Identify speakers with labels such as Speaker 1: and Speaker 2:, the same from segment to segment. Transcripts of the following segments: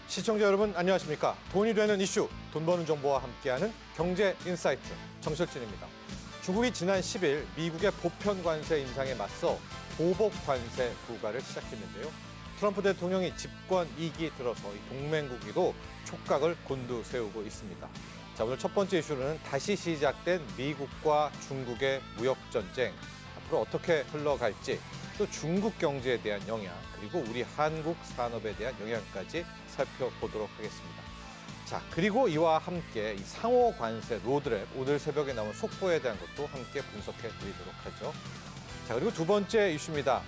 Speaker 1: 시청자 여러분 안녕하십니까? 돈이 되는 이슈, 돈 버는 정보와 함께하는 경제 인사이트 정철진입니다. 중국이 지난 10일 미국의 보편 관세 인상에 맞서 보복 관세 부과를 시작했는데요. 트럼프 대통령이 집권 2기 들어서 이 동맹국이도 촉각을 곤두세우고 있습니다. 자, 오늘 첫 번째 이슈는 다시 시작된 미국과 중국의 무역 전쟁, 앞으로 어떻게 흘러갈지, 또 중국 경제에 대한 영향, 그리고 우리 한국 산업에 대한 영향까지 살펴보도록 하겠습니다. 자, 그리고 이와 함께 이 상호 관세 로드맵, 오늘 새벽에 나온 속보에 대한 것도 함께 분석해 드리도록 하죠. 자, 그리고 두 번째 이슈입니다.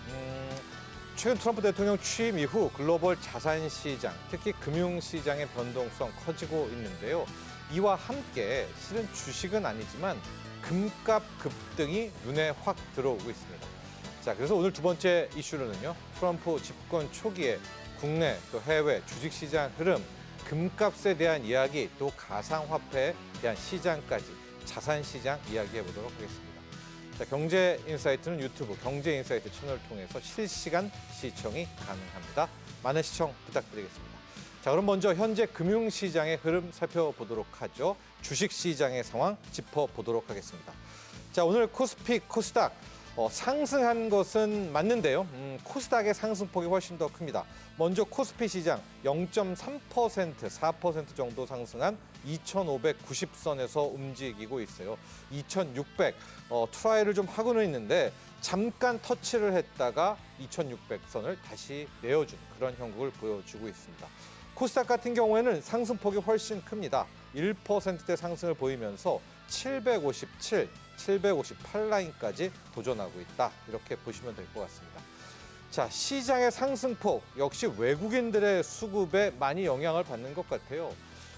Speaker 1: 최근 트럼프 대통령 취임 이후 글로벌 자산 시장, 특히 금융 시장의 변동성 커지고 있는데요. 이와 함께 실은 주식은 아니지만 금값 급등이 눈에 확 들어오고 있습니다. 자, 그래서 오늘 두 번째 이슈로는요, 트럼프 집권 초기에 국내 또 해외 주식시장 흐름, 금값에 대한 이야기, 또 가상화폐에 대한 시장까지 자산시장 이야기해 보도록 하겠습니다. 자, 경제인사이트는 유튜브 경제인사이트 채널을 통해서 실시간 시청이 가능합니다. 많은 시청 부탁드리겠습니다. 자, 그럼 먼저 현재 금융시장의 흐름 살펴보도록 하죠. 주식시장의 상황 짚어보도록 하겠습니다. 자, 오늘 코스피, 코스닥 상승한 것은 맞는데요. 코스닥의 상승폭이 훨씬 더 큽니다. 먼저 코스피 시장 0.3%, 4% 정도 상승한 2,590선에서 움직이고 있어요. 2,600, 트라이를 좀 하고는 있는데 잠깐 터치를 했다가 2,600선을 다시 내어준 그런 형국을 보여주고 있습니다. 코스닥 같은 경우에는 상승폭이 훨씬 큽니다. 1%대 상승을 보이면서 757, 758라인까지 도전하고 있다. 이렇게 보시면 될 것 같습니다. 자, 시장의 상승폭 역시 외국인들의 수급에 많이 영향을 받는 것 같아요.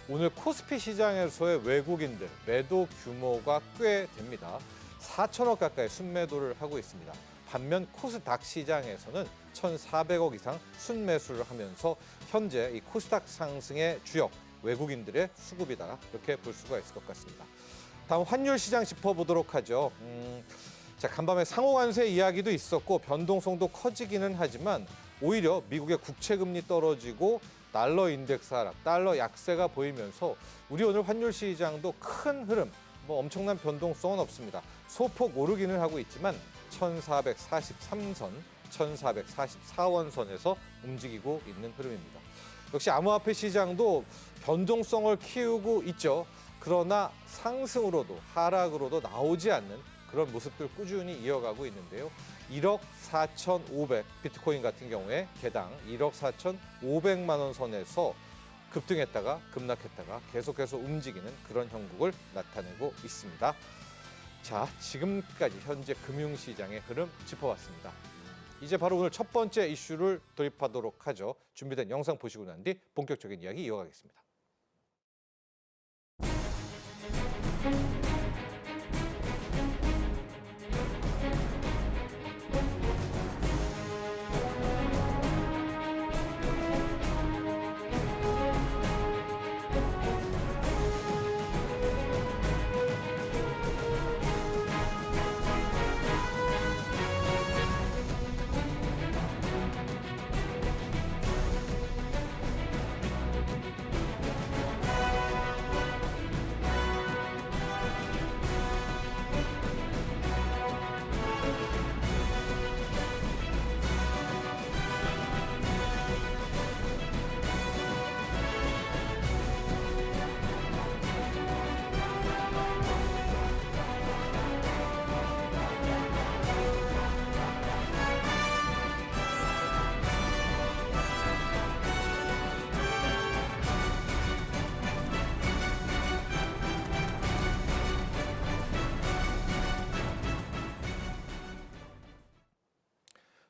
Speaker 1: 오늘 코스피 시장에서의 외국인들 매도 규모가 꽤 됩니다. 4천억 가까이 순매도를 하고 있습니다. 반면 코스닥 시장에서는 1,400억 이상 순매수를 하면서 현재 이 코스닥 상승의 주역 외국인들의 수급이다. 이렇게 볼 수가 있을 것 같습니다. 다음 환율 시장 짚어보도록 하죠. 자, 간밤에 상호 관세 이야기도 있었고 변동성도 커지기는 하지만 오히려 미국의 국채금리 떨어지고 달러 인덱스 하락, 달러 약세가 보이면서 우리 오늘 환율 시장도 큰 흐름, 엄청난 변동성은 없습니다. 소폭 오르기는 하고 있지만 1,443선, 1,444원선에서 움직이고 있는 흐름입니다. 역시 암호화폐 시장도 변동성을 키우고 있죠. 그러나 상승으로도 하락으로도 나오지 않는 그런 모습들 꾸준히 이어가고 있는데요. 1억 4,500 비트코인 같은 경우에 개당 1억 4,500만 원 선에서 급등했다가 급락했다가 계속해서 움직이는 그런 형국을 나타내고 있습니다. 자, 지금까지 현재 금융시장의 흐름 짚어봤습니다. 이제 바로 오늘 첫 번째 이슈를 돌입하도록 하죠. 준비된 영상 보시고 난 뒤 본격적인 이야기 이어가겠습니다.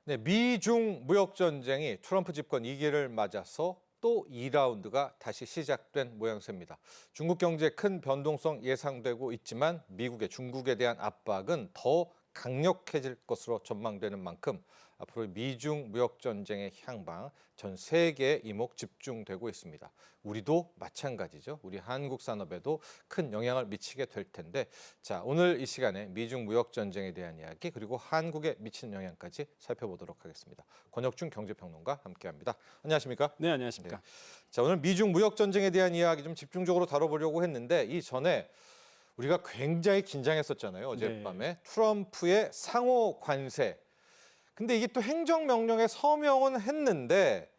Speaker 1: 네, 미중 무역 전쟁이 트럼프 집권 2기를 맞아서 또 2라운드가 다시 시작된 모양새입니다. 중국 경제 큰 변동성 예상되고 있지만 미국의 중국에 대한 압박은 더 강력해질 것으로 전망되는 만큼 앞으로 미중 무역 전쟁의 향방 전 세계에 이목 집중되고 있습니다. 우리도 마찬가지죠. 우리 한국 산업에도 큰 영향을 미치게 될 텐데, 자, 오늘 이 시간에 미중 무역 전쟁에 대한 이야기 그리고 한국에 미치는 영향까지 살펴보도록 하겠습니다. 권혁준 경제평론가 함께합니다. 안녕하십니까?
Speaker 2: 네, 안녕하십니까?
Speaker 1: 네. 자, 오늘 미중 무역 전쟁에 대한 이야기 좀 집중적으로 다뤄보려고 했는데 이 전에 우리가 굉장히 긴장했었잖아요. 어젯밤에
Speaker 2: 네.
Speaker 1: 트럼프의 상호 관세. 근데 이게 또 행정명령에 서명은 했는데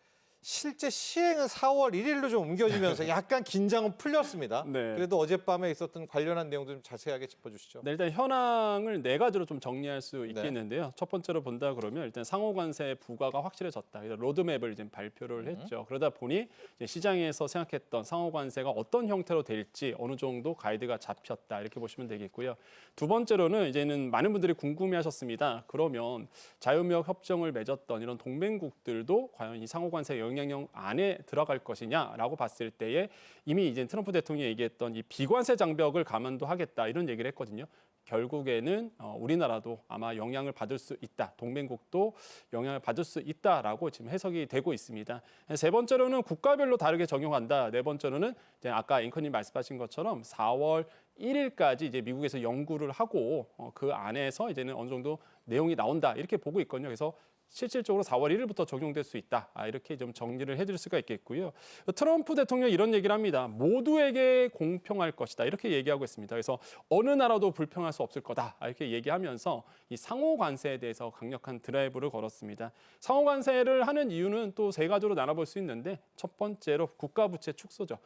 Speaker 1: 실제 시행은 4월 1일로 좀 옮겨지면서 약간 긴장은 풀렸습니다.
Speaker 2: 네.
Speaker 1: 그래도 어젯밤에 있었던 관련한 내용도 좀 자세하게 짚어주시죠.
Speaker 2: 네, 일단 현황을 네 가지로 좀 정리할 수 있겠는데요. 첫 번째로 본다 그러면 일단 상호관세 부과가 확실해졌다. 그래서 로드맵을 이제 발표를 했죠. 그러다 보니 이제 시장에서 생각했던 상호관세가 어떤 형태로 될지 어느 정도 가이드가 잡혔다 이렇게 보시면 되겠고요. 두 번째로는 이제는 많은 분들이 궁금해하셨습니다. 그러면 자유무역 협정을 맺었던 이런 동맹국들도 과연 이 상호관세 영향력 안에 들어갈 것이냐라고 봤을 때에 이미 이제 트럼프 대통령이 얘기했던 이 비관세 장벽을 감안도 하겠다 이런 얘기를 했거든요. 결국에는 우리나라도 아마 영향을 받을 수 있다. 동맹국도 영향을 받을 수 있다라고 지금 해석이 되고 있습니다. 세 번째로는 국가별로 다르게 적용한다. 네 번째로는 이제 아까 앵커님 말씀하신 것처럼 4월 1일까지 이제 미국에서 연구를 하고 그 안에서 이제는 어느 정도 내용이 나온다. 이렇게 보고 있거든요. 그래서 실질적으로 4월 1일부터 적용될 수 있다. 이렇게 좀 정리를 해드릴 수가 있겠고요. 트럼프 대통령이 이런 얘기를 합니다. 모두에게 공평할 것이다. 이렇게 얘기하고 있습니다. 그래서 어느 나라도 불평할 수 없을 거다. 이렇게 얘기하면서 이 상호 관세에 대해서 강력한 드라이브를 걸었습니다. 상호 관세를 하는 이유는 또 세 가지로 나눠볼 수 있는데 첫 번째로 국가 부채 축소죠.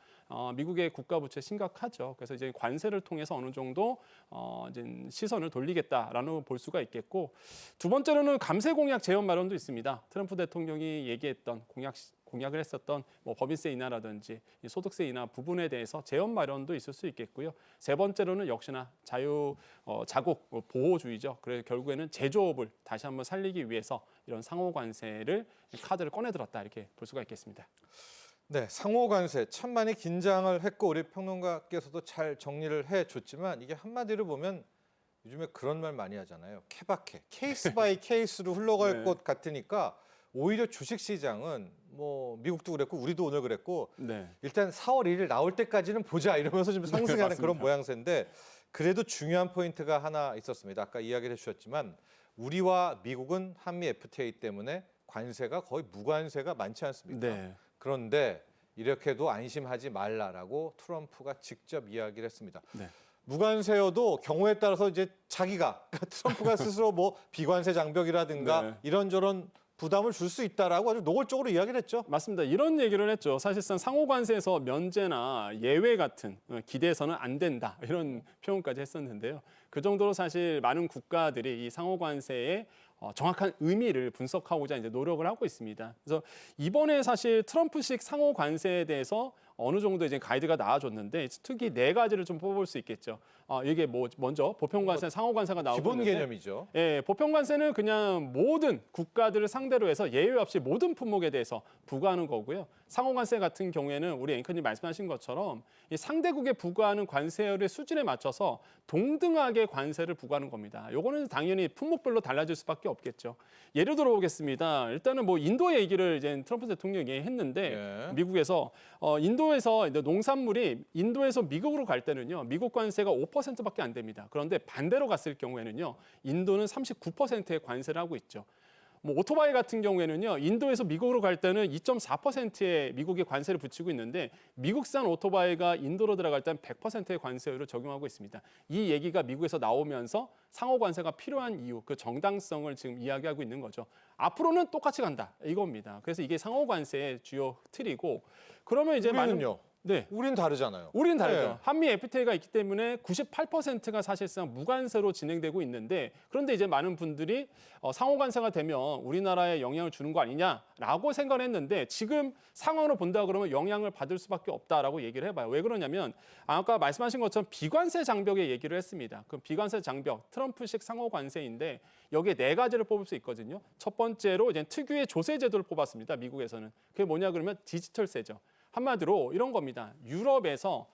Speaker 2: 미국의 국가 부채 심각하죠. 그래서 이제 관세를 통해서 어느 정도 이제 시선을 돌리겠다라는 볼 수가 있겠고 두 번째로는 감세 공약 재원 마련도 있습니다. 트럼프 대통령이 얘기했던 공약을 했었던 뭐 법인세 인하라든지 소득세 인하 부분에 대해서 재원 마련도 있을 수 있겠고요. 세 번째로는 역시나 자국 보호주의죠. 그래서 결국에는 제조업을 다시 한번 살리기 위해서 이런 상호 관세를 카드를 꺼내들었다 이렇게 볼 수가 있겠습니다.
Speaker 1: 네, 상호 관세 참 많이 긴장을 했고 우리 평론가께서도 잘 정리를 해줬지만 이게 한마디로 보면 요즘에 그런 말 많이 하잖아요. 케바케, 케이스 바이 케이스로 흘러갈
Speaker 2: 네.
Speaker 1: 것 같으니까 오히려 주식시장은 뭐 미국도 그랬고 우리도 오늘 그랬고
Speaker 2: 네.
Speaker 1: 일단 4월 1일 나올 때까지는 보자 이러면서 좀 상승하는
Speaker 2: 맞습니다.
Speaker 1: 그런 모양새인데 그래도 중요한 포인트가 하나 있었습니다. 아까 이야기를 해주셨지만 우리와 미국은 한미 FTA 때문에 관세가 거의 무관세가 많지 않습니까?
Speaker 2: 네.
Speaker 1: 그런데 이렇게도 안심하지 말라라고 트럼프가 직접 이야기를 했습니다.
Speaker 2: 네.
Speaker 1: 무관세여도 경우에 따라서 이제 자기가 트럼프가 스스로 뭐 비관세 장벽이라든가
Speaker 2: 네.
Speaker 1: 이런저런 부담을 줄 수 있다라고 아주 노골적으로 이야기를 했죠.
Speaker 2: 맞습니다. 이런 얘기를 했죠. 사실상 상호 관세에서 면제나 예외 같은 기대해서는 안 된다 이런 표현까지 했었는데요. 그 정도로 사실 많은 국가들이 이 상호 관세의 정확한 의미를 분석하고자 이제 노력을 하고 있습니다. 그래서 이번에 사실 트럼프식 상호 관세에 대해서 어느 정도 이제 가이드가 나와줬는데 특히 네 가지를 좀 뽑을 수 있겠죠. 이게 뭐 먼저 보편 관세, 상호 관세가 나오고
Speaker 1: 기본
Speaker 2: 있는데
Speaker 1: 개념이죠.
Speaker 2: 예, 보편 관세는 그냥 모든 국가들을 상대로 해서 예외 없이 모든 품목에 대해서 부과하는 거고요. 상호 관세 같은 경우에는 우리 앵커님 말씀하신 것처럼 이 상대국에 부과하는 관세율의 수준에 맞춰서 동등하게 관세를 부과하는 겁니다. 요거는 당연히 품목별로 달라질 수밖에 없겠죠. 예를 들어 보겠습니다. 일단은 뭐 인도 얘기를 이제 트럼프 대통령이 했는데
Speaker 1: 예.
Speaker 2: 미국에서 인도에서 농산물이 인도에서 미국으로 갈 때는요. 미국 관세가 5%밖에 안 됩니다. 그런데 반대로 갔을 경우에는요. 인도는 39%의 관세를 하고 있죠. 뭐 오토바이 같은 경우에는요. 인도에서 미국으로 갈 때는 2.4%의 미국의 관세를 붙이고 있는데 미국산 오토바이가 인도로 들어갈 때는 100%의 관세율을 적용하고 있습니다. 이 얘기가 미국에서 나오면서 상호 관세가 필요한 이유, 그 정당성을 지금 이야기하고 있는 거죠. 앞으로는 똑같이 간다 이겁니다. 그래서 이게 상호 관세의 주요 틀이고 그러면 이제
Speaker 1: 우리는요?
Speaker 2: 네.
Speaker 1: 우린 다르잖아요.
Speaker 2: 우리는 다르죠.
Speaker 1: 네.
Speaker 2: 한미 FTA가 있기 때문에 98%가 사실상 무관세로 진행되고 있는데 그런데 이제 많은 분들이 상호 관세가 되면 우리나라에 영향을 주는 거 아니냐라고 생각을 했는데 지금 상황으로 본다 그러면 영향을 받을 수밖에 없다라고 얘기를 해봐요. 왜 그러냐면 아까 말씀하신 것처럼 비관세 장벽의 얘기를 했습니다. 그 비관세 장벽, 트럼프식 상호 관세인데 여기에 네 가지를 뽑을 수 있거든요. 첫 번째로 이제 특유의 조세 제도를 뽑았습니다. 미국에서는. 그게 뭐냐 그러면 디지털세죠. 한마디로 이런 겁니다. 유럽에서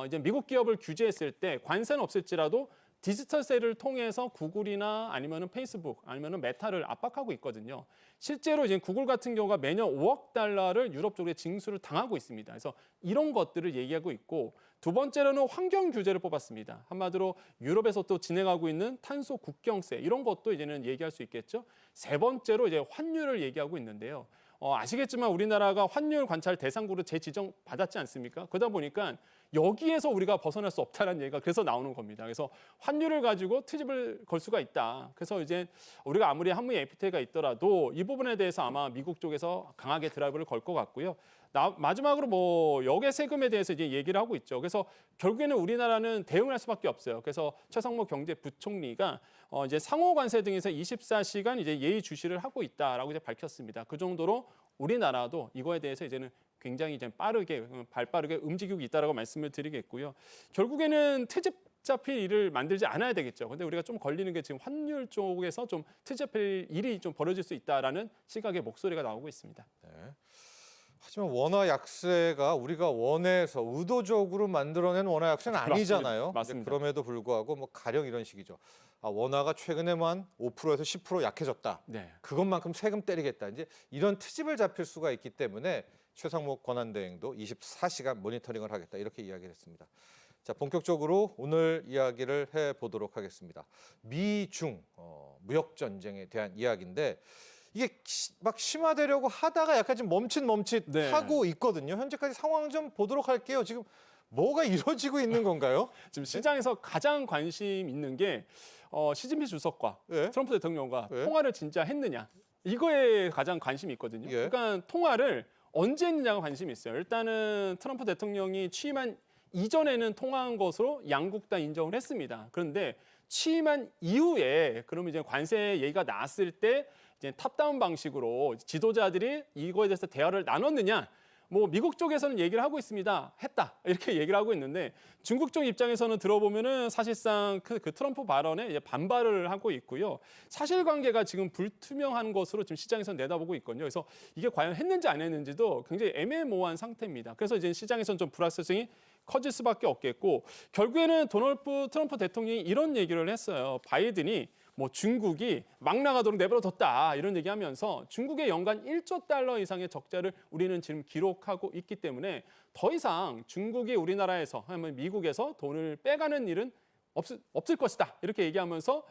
Speaker 2: 이제 미국 기업을 규제했을 때 관세는 없을지라도 디지털세를 통해서 구글이나 아니면은 페이스북 아니면은 메타를 압박하고 있거든요. 실제로 이제 구글 같은 경우가 매년 5억 달러를 유럽 쪽에 징수를 당하고 있습니다. 그래서 이런 것들을 얘기하고 있고 두 번째로는 환경 규제를 뽑았습니다. 한마디로 유럽에서 또 진행하고 있는 탄소 국경세 이런 것도 이제는 얘기할 수 있겠죠. 세 번째로 이제 환율을 얘기하고 있는데요. 아시겠지만 우리나라가 환율 관찰 대상국으로 재지정 받았지 않습니까? 그러다 보니까 여기에서 우리가 벗어날 수 없다는 얘기가 그래서 나오는 겁니다. 그래서 환율을 가지고 트집을 걸 수가 있다. 그래서 이제 우리가 아무리 한미 FTA가 있더라도 이 부분에 대해서 아마 미국 쪽에서 강하게 드라이브를 걸 것 같고요. 마지막으로 뭐 역의 세금에 대해서 이제 얘기를 하고 있죠. 그래서 결국에는 우리나라는 대응할 수밖에 없어요. 그래서 최상목 경제부총리가 이제 상호 관세 등에서 24시간 이제 예의 주시를 하고 있다라고 이제 밝혔습니다. 그 정도로 우리나라도 이거에 대해서 이제는 굉장히 이제 빠르게 발빠르게 움직이고 있다라고 말씀을 드리겠고요. 결국에는 트집 잡힐 일을 만들지 않아야 되겠죠. 근데 우리가 좀 걸리는 게 지금 환율 쪽에서 좀 트집 잡힐 일이 좀 벌어질 수 있다라는 시각의 목소리가 나오고 있습니다.
Speaker 1: 네. 하지만 원화 약세가 우리가 원해서 의도적으로 만들어낸 원화 약세는 아니잖아요.
Speaker 2: 맞습니다.
Speaker 1: 그럼에도 불구하고 뭐 가령 이런 식이죠. 원화가 최근에만 5%에서 10% 약해졌다.
Speaker 2: 네.
Speaker 1: 그것만큼 세금 때리겠다. 이제 이런 트집을 잡힐 수가 있기 때문에 최상목 권한대행도 24시간 모니터링을 하겠다. 이렇게 이야기를 했습니다. 자, 본격적으로 오늘 이야기를 해보도록 하겠습니다. 미중 무역 전쟁에 대한 이야기인데 이게 막 심화되려고 하다가 약간 좀 멈칫하고 있거든요. 현재까지 상황 좀 보도록 할게요. 지금 뭐가 이루어지고 있는 건가요?
Speaker 2: 지금 시장에서 가장 관심 있는 게 시진핑 주석과
Speaker 1: 예.
Speaker 2: 트럼프 대통령과
Speaker 1: 예.
Speaker 2: 통화를 진짜 했느냐. 이거에 가장 관심이 있거든요.
Speaker 1: 예.
Speaker 2: 그러니까 통화를 언제 했느냐가 관심이 있어요. 일단은 트럼프 대통령이 취임한 이전에는 통화한 것으로 양국 다 인정을 했습니다. 그런데 취임한 이후에 그러면 이제 관세 얘기가 나왔을 때 이제 탑다운 방식으로 지도자들이 이거에 대해서 대화를 나눴느냐? 뭐 미국 쪽에서는 얘기를 하고 있습니다. 했다 이렇게 얘기를 하고 있는데 중국 쪽 입장에서는 들어보면은 사실상 그 트럼프 발언에 이제 반발을 하고 있고요. 사실관계가 지금 불투명한 것으로 지금 시장에서 내다보고 있거든요. 그래서 이게 과연 했는지 안 했는지도 굉장히 애매모호한 상태입니다. 그래서 이제 시장에서는 좀 불확실성이 커질 수밖에 없겠고 결국에는 도널드 트럼프 대통령이 이런 얘기를 했어요. 바이든이 뭐 중국이 막 나가도록 내버려뒀다 이런 얘기하면서 중국의 연간 1조 달러 이상의 적자를 우리는 지금 기록하고 있기 때문에 더 이상 중국이 우리나라에서 아니면 미국에서 돈을 빼가는 일은 없을 것이다 이렇게 얘기하면서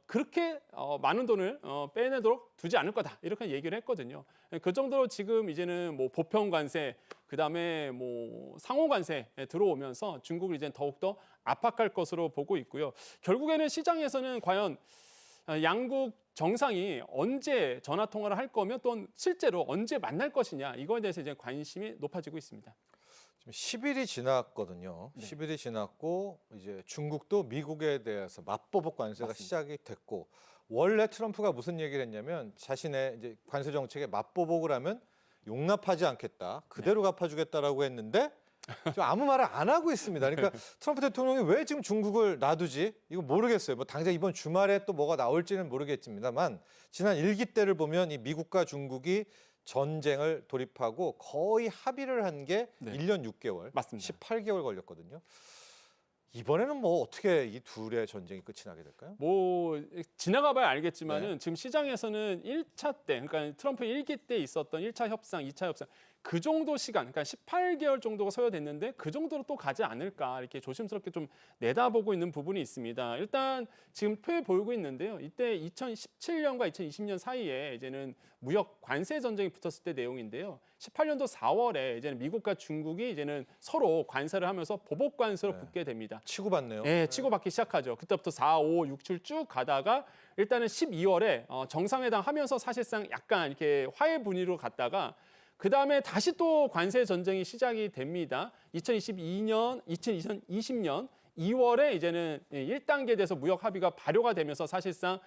Speaker 2: 그렇게 많은 돈을 빼내도록 두지 않을 거다 이렇게 얘기를 했거든요. 그 정도로 지금 이제는 뭐 보편 관세 그다음에 뭐 상호 관세에 들어오면서 중국을 이제 더욱더 압박할 것으로 보고 있고요. 결국에는 시장에서는 과연 양국 정상이 언제 전화 통화를 할 거며 또 실제로 언제 만날 것이냐 이거에 대해서 이제 관심이 높아지고 있습니다.
Speaker 1: 지금 10일이 지났거든요.
Speaker 2: 네.
Speaker 1: 10일이 지났고 이제 중국도 미국에 대해서 맞보복 관세가
Speaker 2: 맞습니다.
Speaker 1: 시작이 됐고 원래 트럼프가 무슨 얘기를 했냐면 자신의 이제 관세 정책에 맞보복을 하면 용납하지 않겠다. 그대로 갚아주겠다라고 했는데 지금 아무 말을 안 하고 있습니다. 그러니까 트럼프 대통령이 왜 지금 중국을 놔두지? 이거 모르겠어요. 뭐 당장 이번 주말에 또 뭐가 나올지는 모르겠습니다만 지난 일기 때를 보면 이 미국과 중국이 전쟁을 돌입하고 거의 합의를 한 게
Speaker 2: 네.
Speaker 1: 1년 6개월,
Speaker 2: 맞습니다.
Speaker 1: 18개월 걸렸거든요. 이번에는 뭐 어떻게 이 둘의 전쟁이 끝이 나게 될까요?
Speaker 2: 뭐 지나가봐야 알겠지만은 지금 시장에서는 1차 때, 그러니까 트럼프 1기 때 있었던 1차 협상, 2차 협상 그 정도 시간, 그러니까 18개월 정도가 소요됐는데 그 정도로 또 가지 않을까 이렇게 조심스럽게 좀 내다보고 있는 부분이 있습니다. 일단 지금 표에 보이고 있는데요. 이때 2017년과 2020년 사이에 이제는 무역 관세 전쟁이 붙었을 때 내용인데요. 18년도 4월에 이제는 미국과 중국이 이제는 서로 관세를 하면서 보복 관세로 붙게 됩니다.
Speaker 1: 치고받네요.
Speaker 2: 네, 치고받기 시작하죠. 그때부터 4, 5, 6, 7 쭉 가다가 일단은 12월에 정상회담 하면서 사실상 약간 이렇게 화해 분위기로 갔다가 그 다음에 다시 또 관세 전쟁이 시작이 됩니다. 2020년 2월에 이제는 1단계에 대해서 무역 합의가 발효가 되면서 사실상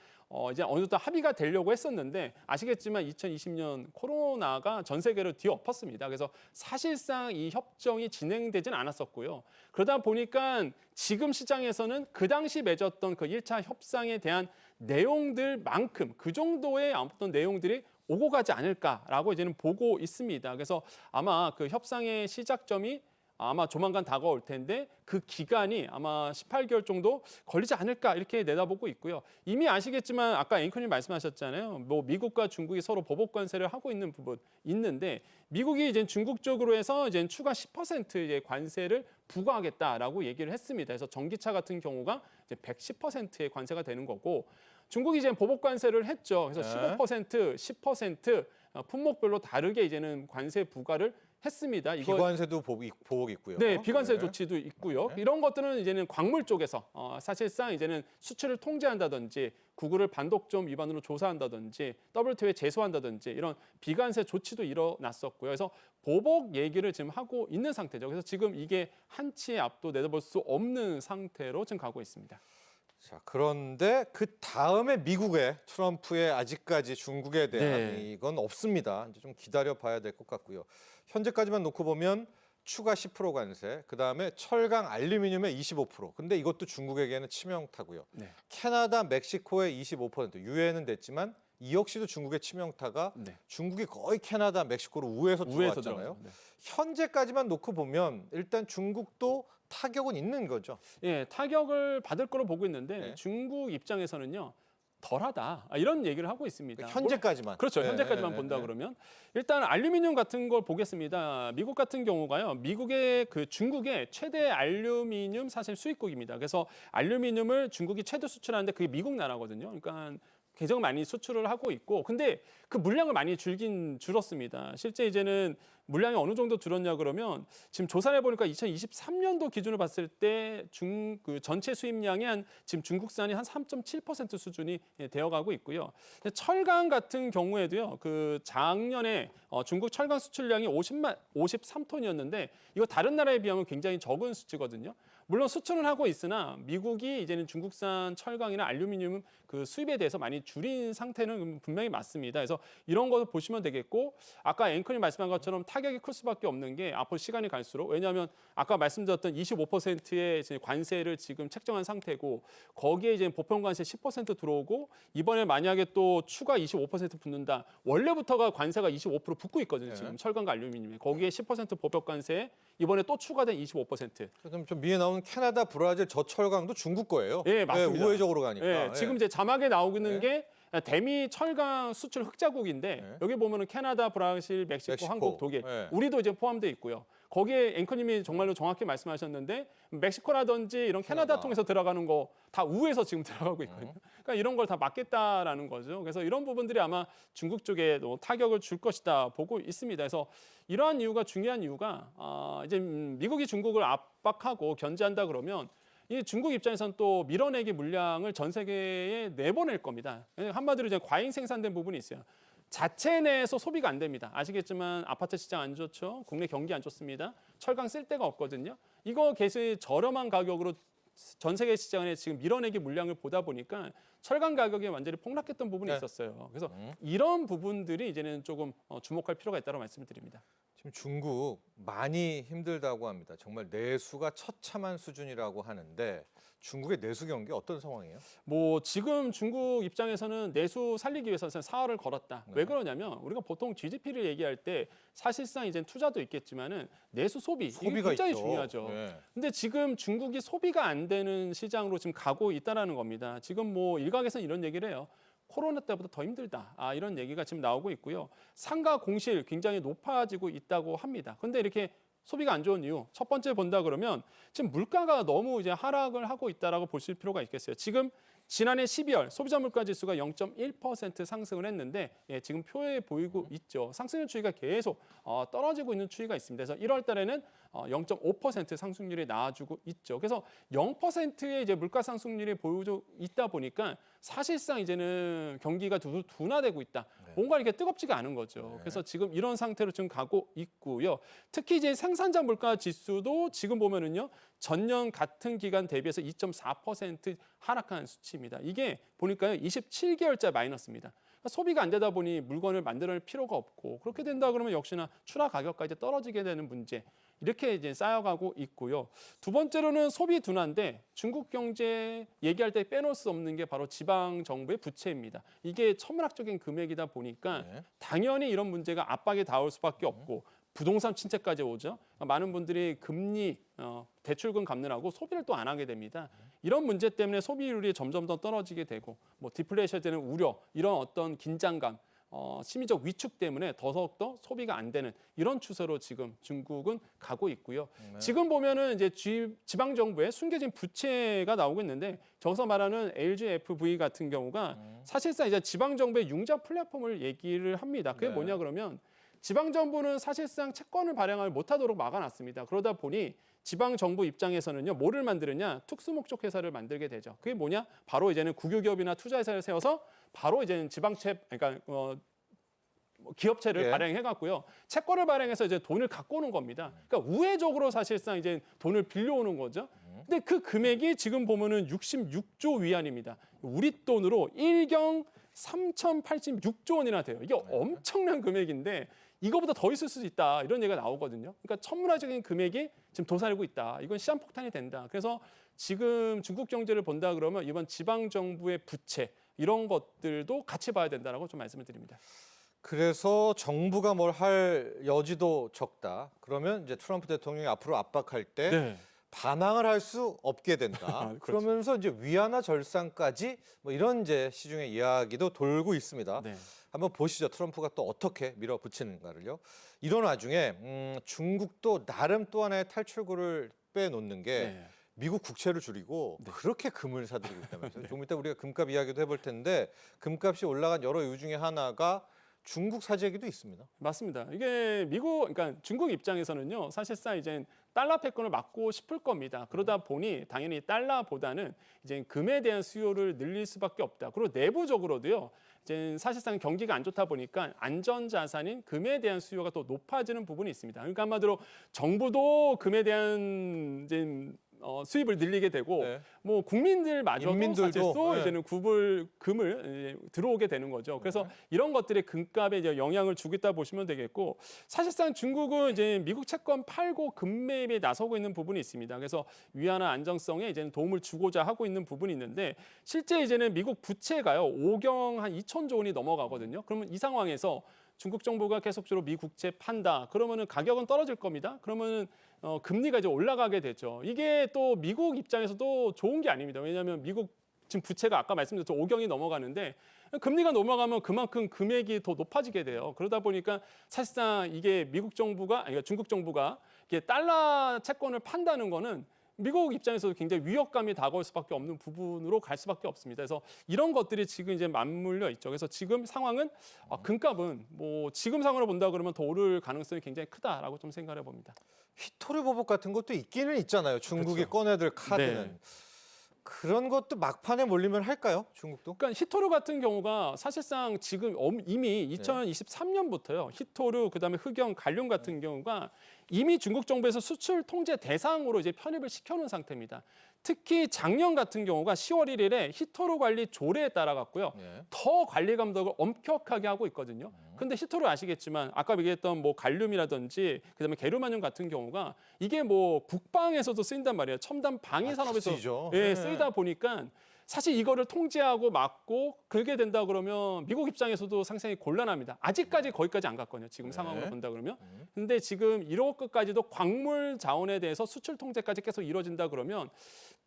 Speaker 2: 이제 어느 정도 합의가 되려고 했었는데 아시겠지만 2020년 코로나가 전 세계를 뒤엎었습니다. 그래서 사실상 이 협정이 진행되진 않았었고요. 그러다 보니까 지금 시장에서는 그 당시 맺었던 그 1차 협상에 대한 내용들만큼 그 정도의 어떤 내용들이 오고 가지 않을까라고 이제는 보고 있습니다. 그래서 아마 그 협상의 시작점이 아마 조만간 다가올 텐데 그 기간이 아마 18개월 정도 걸리지 않을까 이렇게 내다보고 있고요. 이미 아시겠지만 아까 앵커님 말씀하셨잖아요. 뭐 미국과 중국이 서로 보복 관세를 하고 있는 부분 있는데 미국이 이제 중국 쪽으로 해서 이제 추가 10%의 관세를 부과하겠다라고 얘기를 했습니다. 그래서 전기차 같은 경우가 이제 110%의 관세가 되는 거고 중국이 이제 보복 관세를 했죠. 그래서 15%, 10% 품목별로 다르게 이제는 관세 부과를 했습니다. 이거
Speaker 1: 비관세도 보복 있고요.
Speaker 2: 네, 비관세 조치도 있고요. 이런 것들은 이제는 광물 쪽에서 사실상 이제는 수출을 통제한다든지 구글을 반독점 위반으로 조사한다든지 WTO에 제소한다든지 이런 비관세 조치도 일어났었고요. 그래서 보복 얘기를 지금 하고 있는 상태죠. 그래서 지금 이게 한치의 앞도 내다볼 수 없는 상태로 지금 가고 있습니다.
Speaker 1: 자, 그런데 그 다음에 미국의 트럼프의 아직까지 중국에 대한 이건 없습니다. 이제 좀 기다려 봐야 될 것 같고요. 현재까지만 놓고 보면 추가 10% 관세, 그다음에 철강, 알루미늄의 25%. 근데 이것도 중국에게는 치명타고요.
Speaker 2: 네.
Speaker 1: 캐나다, 멕시코의 25%. 유예는 됐지만 이 역시도 중국의 치명타가
Speaker 2: 네.
Speaker 1: 중국이 거의 캐나다, 멕시코를 우회해서 들어왔잖아요.
Speaker 2: 네.
Speaker 1: 현재까지만 놓고 보면 일단 중국도 타격은 있는 거죠.
Speaker 2: 예, 타격을 받을 거로 보고 있는데
Speaker 1: 네.
Speaker 2: 중국 입장에서는요. 덜하다 이런 얘기를 하고 있습니다.
Speaker 1: 현재까지만.
Speaker 2: 그렇죠.
Speaker 1: 네,
Speaker 2: 현재까지만
Speaker 1: 네,
Speaker 2: 본다
Speaker 1: 네.
Speaker 2: 그러면 일단 알루미늄 같은 걸 보겠습니다. 미국 같은 경우가요. 미국의 그 중국의 최대 알루미늄 사실 수입국입니다. 그래서 알루미늄을 중국이 최대 수출하는데 그게 미국 나라거든요. 그러니까 굉장히 많이 수출을 하고 있고 근데 그 물량을 많이 줄었습니다. 실제 이제는 물량이 어느 정도 줄었냐 그러면 지금 조사를 해보니까 2023년도 기준으로 봤을 때 그 전체 수입량이 지금 중국산이 한 3.7% 수준이 되어가고 있고요. 철강 같은 경우에도요. 그 작년에 중국 철강 수출량이 53톤이었는데 이거 다른 나라에 비하면 굉장히 적은 수치거든요. 물론 수출은 하고 있으나 미국이 이제는 중국산 철강이나 알루미늄 그 수입에 대해서 많이 줄인 상태는 분명히 맞습니다. 그래서 이런 거 보시면 되겠고 아까 앵커님 말씀한 것처럼 타격이 클 수밖에 없는 게 앞으로 시간이 갈수록 왜냐하면 아까 말씀드렸던 25%의 관세를 지금 책정한 상태고 거기에 이제 보편 관세 10% 들어오고 이번에 만약에 또 추가 25% 붙는다. 원래부터가 관세가 25% 붙고 있거든요. 지금 철강과 알루미늄에 거기에 10% 보편 관세 이번에 또 추가된 25%.
Speaker 1: 그럼 좀 위에 나오는 캐나다, 브라질, 저철강도 중국 거예요.
Speaker 2: 예, 맞습니다.
Speaker 1: 우회적으로 가니까.
Speaker 2: 예, 지금 이제 자막에 나오고 있는 게 대미 철강 수출 흑자국인데 여기 보면은 캐나다, 브라질, 멕시코, 한국, 독일 우리도 이제 포함되어 있고요. 거기에 앵커님이 정말로 정확히 말씀하셨는데 멕시코라든지 이런 캐나다 통해서 들어가는 거 다 우에서 지금 들어가고 있거든요. 그러니까 이런 걸 다 막겠다라는 거죠. 그래서 이런 부분들이 아마 중국 쪽에 타격을 줄 것이다 보고 있습니다. 그래서 이러한 이유가 중요한 이유가 이제 미국이 중국을 압박하고 견제한다 그러면 이 중국 입장에서는 또 밀어내기 물량을 전 세계에 내보낼 겁니다. 한마디로 이제 과잉 생산된 부분이 있어요. 자체 내에서 소비가 안 됩니다. 아시겠지만 아파트 시장 안 좋죠. 국내 경기 안 좋습니다. 철강 쓸 데가 없거든요. 이거 계속 저렴한 가격으로 전 세계 시장에 지금 밀어내기 물량을 보다 보니까 철강 가격이 완전히 폭락했던 부분이 있었어요. 그래서 이런 부분들이 이제는 조금 주목할 필요가 있다고 말씀을 드립니다.
Speaker 1: 지금 중국 많이 힘들다고 합니다. 정말 내수가 처참한 수준이라고 하는데 중국의 내수 경기 어떤 상황이에요?
Speaker 2: 뭐 지금 중국 입장에서는 내수 살리기 위해서 사활을 걸었다. 왜 그러냐면 우리가 보통 GDP를 얘기할 때 사실상 이제 투자도 있겠지만은 내수 소비가 이게 굉장히
Speaker 1: 있죠.
Speaker 2: 중요하죠. 근데 지금 중국이 소비가 안 되는 시장으로 지금 가고 있다라는 겁니다. 지금 뭐 일각에서는 이런 얘기를 해요. 코로나 때보다 더 힘들다. 이런 얘기가 지금 나오고 있고요. 상가 공실 굉장히 높아지고 있다고 합니다. 그런데 이렇게 소비가 안 좋은 이유 첫 번째 본다 그러면 지금 물가가 너무 이제 하락을 하고 있다라고 볼 필요가 있겠어요. 지금 지난해 12월 소비자 물가 지수가 0.1% 상승을 했는데 지금 표에 보이고 있죠. 상승률 추이가 계속 떨어지고 있는 추이가 있습니다. 그래서 1월 달에는 0.5% 상승률이 나와주고 있죠. 그래서 0%의 이제 물가 상승률이 보여주고 있다 보니까 사실상 이제는 경기가 둔화되고 있다. 뭔가 이렇게 뜨겁지가 않은 거죠. 그래서 지금 이런 상태로 지금 가고 있고요. 특히 이제 생산자 물가 지수도 지금 보면은요. 전년 같은 기간 대비해서 2.4% 하락한 수치입니다. 이게 보니까요. 27개월째 마이너스입니다. 그러니까 소비가 안 되다 보니 물건을 만들 필요가 없고 그렇게 된다 그러면 역시나 출하 가격까지 떨어지게 되는 문제. 이렇게 이제 쌓여가고 있고요. 두 번째로는 소비 둔화인데 중국 경제 얘기할 때 빼놓을 수 없는 게 바로 지방 정부의 부채입니다. 이게 천문학적인 금액이다 보니까 당연히 이런 문제가 압박이 닿을 수밖에 없고 부동산 침체까지 오죠. 많은 분들이 금리, 대출금 갚느라고 소비를 또 안 하게 됩니다. 이런 문제 때문에 소비율이 점점 더 떨어지게 되고 뭐 디플레이션에 대한 우려, 이런 어떤 긴장감, 심리적 위축 때문에 더더욱더 소비가 안 되는 이런 추세로 지금 중국은 가고 있고요.
Speaker 1: 네.
Speaker 2: 지금 보면은 이제 지방 정부의 숨겨진 부채가 나오고 있는데 저기서 말하는 LGFV 같은 경우가 사실상 이제 지방 정부의 융자 플랫폼을 얘기를 합니다. 그게
Speaker 1: 네.
Speaker 2: 뭐냐 그러면 지방 정부는 사실상 채권을 발행을 못하도록 막아놨습니다. 그러다 보니 지방 정부 입장에서는요, 뭐를 만드느냐, 특수 목적 회사를 만들게 되죠. 그게 뭐냐, 바로 이제는 국유기업이나 투자회사를 세워서 바로 이제는 그러니까 기업체를
Speaker 1: 예.
Speaker 2: 발행해갖고요, 채권을 발행해서 이제 돈을 갖고 오는 겁니다. 그러니까 우회적으로 사실상 이제 돈을 빌려오는 거죠. 근데 그 금액이 지금 보면은 66조 위안입니다. 우리 돈으로 1경 3,086조 원이나 돼요. 이게 엄청난 금액인데 이거보다 더 있을 수 있다, 이런 얘기가 나오거든요. 그러니까 천문학적인 금액이 지금 도사리고 있다. 이건 시한폭탄이 된다. 그래서 지금 중국 경제를 본다 그러면 이번 지방 정부의 부채 이런 것들도 같이 봐야 된다라고 좀 말씀을 드립니다.
Speaker 1: 그래서 정부가 뭘 할 여지도 적다. 그러면 이제 트럼프 대통령이 앞으로 압박할 때
Speaker 2: 네.
Speaker 1: 반항을 할 수 없게 된다.
Speaker 2: 그렇죠.
Speaker 1: 그러면서 이제 위안화 절상까지 뭐 이런 이제 시중의 이야기도 돌고 있습니다.
Speaker 2: 네.
Speaker 1: 한번 보시죠. 트럼프가 또 어떻게 밀어붙이는가를요. 이런 와중에 중국도 나름 또 하나의 탈출구를 빼놓는 게
Speaker 2: 네.
Speaker 1: 미국 국채를 줄이고 그렇게 금을 사들이고 있다면서요. 조금 이따 우리가 금값 이야기도 해볼 텐데 금값이 올라간 여러 이유 중에 하나가 중국 사재기도 있습니다.
Speaker 2: 맞습니다. 이게 그러니까 중국 입장에서는요, 사실상 이제 달러 패권을 막고 싶을 겁니다. 그러다 보니 당연히 달러보다는 이제 금에 대한 수요를 늘릴 수밖에 없다. 그리고 내부적으로도요, 이제 사실상 경기가 안 좋다 보니까 안전 자산인 금에 대한 수요가 또 높아지는 부분이 있습니다. 그러니까 한마디로 정부도 금에 대한 이제 수입을 늘리게 되고
Speaker 1: 네.
Speaker 2: 뭐 국민들마저도
Speaker 1: 인민들도,
Speaker 2: 사실상
Speaker 1: 네.
Speaker 2: 이제는 금을 이제 들어오게 되는 거죠. 그래서
Speaker 1: 네.
Speaker 2: 이런 것들이 금값에 이제 영향을 주고 있다 보시면 되겠고, 사실상 중국은 이제 미국 채권 팔고 금 매입에 나서고 있는 부분이 있습니다. 그래서 위안화 안정성에 이제는 도움을 주고자 하고 있는 부분이 있는데, 실제 이제는 미국 부채가요 5경 한 2천조 원이 넘어가거든요. 그러면 이 상황에서 중국 정부가 계속적으로 미 국채 판다. 그러면은 가격은 떨어질 겁니다. 그러면은 금리가 이제 올라가게 되죠. 이게 또 미국 입장에서도 좋은 게 아닙니다. 왜냐하면 미국 지금 부채가 아까 말씀드렸죠, 5경이 넘어가는데 금리가 넘어가면 그만큼 금액이 더 높아지게 돼요. 그러다 보니까 사실상 이게 미국 정부가 아니 중국 정부가 이게 달러 채권을 판다는 거는 미국 입장에서도 굉장히 위협감이 다가올 수밖에 없는 부분으로 갈 수밖에 없습니다. 그래서 이런 것들이 지금 이제 맞물려 있죠. 그래서 지금 상황은 금값은 뭐 지금 상황으로 본다 그러면 더 오를 가능성이 굉장히 크다라고 좀 생각해 봅니다.
Speaker 1: 히토리 보복 같은 것도 있기는 있잖아요. 중국이
Speaker 2: 그렇죠.
Speaker 1: 꺼내들 카드는.
Speaker 2: 네.
Speaker 1: 그런 것도 막판에 몰리면 할까요? 중국도?
Speaker 2: 그러니까 히토르 같은 경우가 사실상 지금 이미 2023년부터요. 히토르 그다음에 흑영, 갈륨 같은 경우가 이미 중국 정부에서 수출 통제 대상으로 이제 편입을 시켜놓은 상태입니다. 특히 작년 같은 경우가 10월 1일에 히토르 관리 조례에 따라 갖고요.
Speaker 1: 네.
Speaker 2: 더 관리 감독을 엄격하게 하고 있거든요. 근데 히토르 아시겠지만 아까 얘기했던 뭐 갈륨이라든지 그다음에 게르마늄 같은 경우가 이게 뭐 국방에서도 쓰인단 말이에요. 첨단 방위 산업에서
Speaker 1: 쓰이죠.
Speaker 2: 예,
Speaker 1: 네.
Speaker 2: 쓰이다 보니까 사실 이거를 통제하고 막고 그렇게 된다 그러면 미국 입장에서도 상당히 곤란합니다. 아직까지 거기까지 안 갔거든요. 지금
Speaker 1: 네.
Speaker 2: 상황으로 본다 그러면. 근데 지금 이런 것까지도 광물 자원에 대해서 수출 통제까지 계속 이루어진다 그러면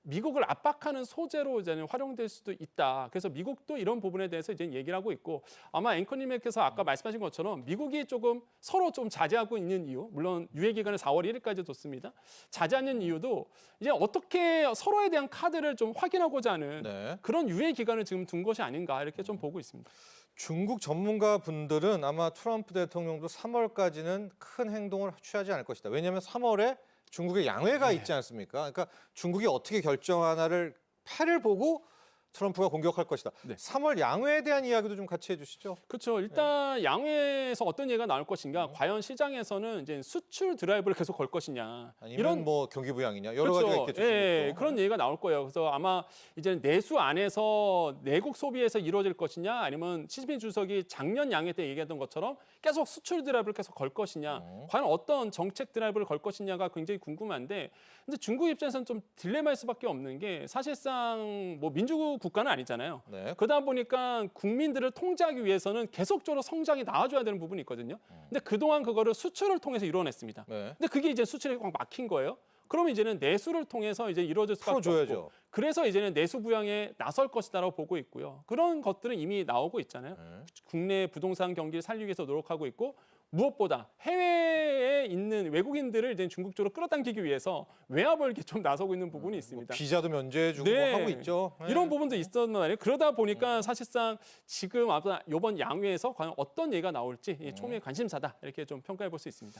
Speaker 2: 미국을 압박하는 소재로 이제 활용될 수도 있다. 그래서 미국도 이런 부분에 대해서 이제 얘기를 하고 있고, 아마 앵커님께서 아까 말씀하신 것처럼 미국이 조금 서로 좀 자제하고 있는 이유, 물론 유예 기간은 4월 1일까지 뒀습니다. 자제하는 이유도 이제 어떻게 서로에 대한 카드를 좀 확인하고자 하는
Speaker 1: 네.
Speaker 2: 그런 유예 기간을 지금 둔 것이 아닌가 이렇게 좀 보고 있습니다.
Speaker 1: 중국 전문가 분들은 아마 트럼프 대통령도 3월까지는 큰 행동을 취하지 않을 것이다. 왜냐하면 3월에 중국의 양회가 있지 않습니까? 그러니까 중국이 어떻게 결정하나를 패를 보고 트럼프가 공격할 것이다.
Speaker 2: 네.
Speaker 1: 3월 양회에 대한 이야기도 좀 같이 해주시죠.
Speaker 2: 그렇죠. 일단 양회에서 어떤 얘기가 나올 것인가, 과연 시장에서는 이제 수출 드라이브를 계속 걸 것이냐,
Speaker 1: 아니면
Speaker 2: 이런
Speaker 1: 뭐 경기 부양이냐 여러
Speaker 2: 그렇죠.
Speaker 1: 가지가 있겠죠.
Speaker 2: 예,
Speaker 1: 중국도.
Speaker 2: 그런 얘기가 나올 거예요. 그래서 아마 이제 내수 안에서 내국 소비에서 이루어질 것이냐, 아니면 시진핑 주석이 작년 양회 때 얘기했던 것처럼 계속 수출 드라이브를 계속 걸 것이냐, 과연 어떤 정책 드라이브를 걸 것이냐가 굉장히 궁금한데, 근데 중국 입장에서는 좀 딜레마일 수밖에 없는 게 사실상 뭐 민주국 국가는 아니잖아요.
Speaker 1: 네.
Speaker 2: 그러다 보니까 국민들을 통제하기 위해서는 계속적으로 성장이 나와줘야 되는 부분이 있거든요. 근데 그동안 그거를 수출을 통해서 이뤄냈습니다.
Speaker 1: 네.
Speaker 2: 근데 그게 이제 수출이 확 막힌 거예요. 그러면 이제는 내수를 통해서 이제 이루어질 수밖에
Speaker 1: 풀어줘야죠.
Speaker 2: 없고, 그래서 이제는 내수 부양에 나설 것이다라고 보고 있고요. 그런 것들은 이미 나오고 있잖아요. 국내 부동산 경기를 살리기 위해서 노력하고 있고, 무엇보다 해외에 있는 외국인들을 이제 중국 쪽으로 끌어당기기 위해서 외화벌 이렇게 좀 나서고 있는 부분이 있습니다.
Speaker 1: 비자도 면제해주고
Speaker 2: 네.
Speaker 1: 뭐 하고 있죠. 네.
Speaker 2: 이런 부분도 있었단 말이에요. 그러다 보니까 사실상 지금 이번 양회에서 과연 어떤 얘기가 나올지 초미의 관심사다 이렇게 좀 평가해 볼 수 있습니다.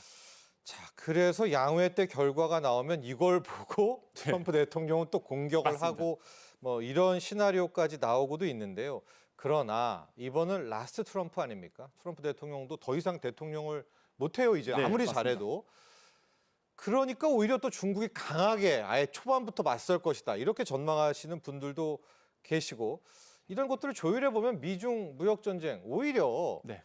Speaker 1: 자, 그래서 양회 때 결과가 나오면 이걸 보고
Speaker 2: 네.
Speaker 1: 트럼프 대통령은 또 공격을
Speaker 2: 맞습니다.
Speaker 1: 하고 뭐 이런 시나리오까지 나오고도 있는데요. 그러나 이번은 라스트 트럼프 아닙니까? 트럼프 대통령도 더 이상 대통령을 못해요 이제
Speaker 2: 네,
Speaker 1: 아무리
Speaker 2: 맞습니다.
Speaker 1: 잘해도. 그러니까 오히려 또 중국이 강하게 아예 초반부터 맞설 것이다 이렇게 전망하시는 분들도 계시고, 이런 것들을 조율해 보면 미중 무역 전쟁 오히려
Speaker 2: 네.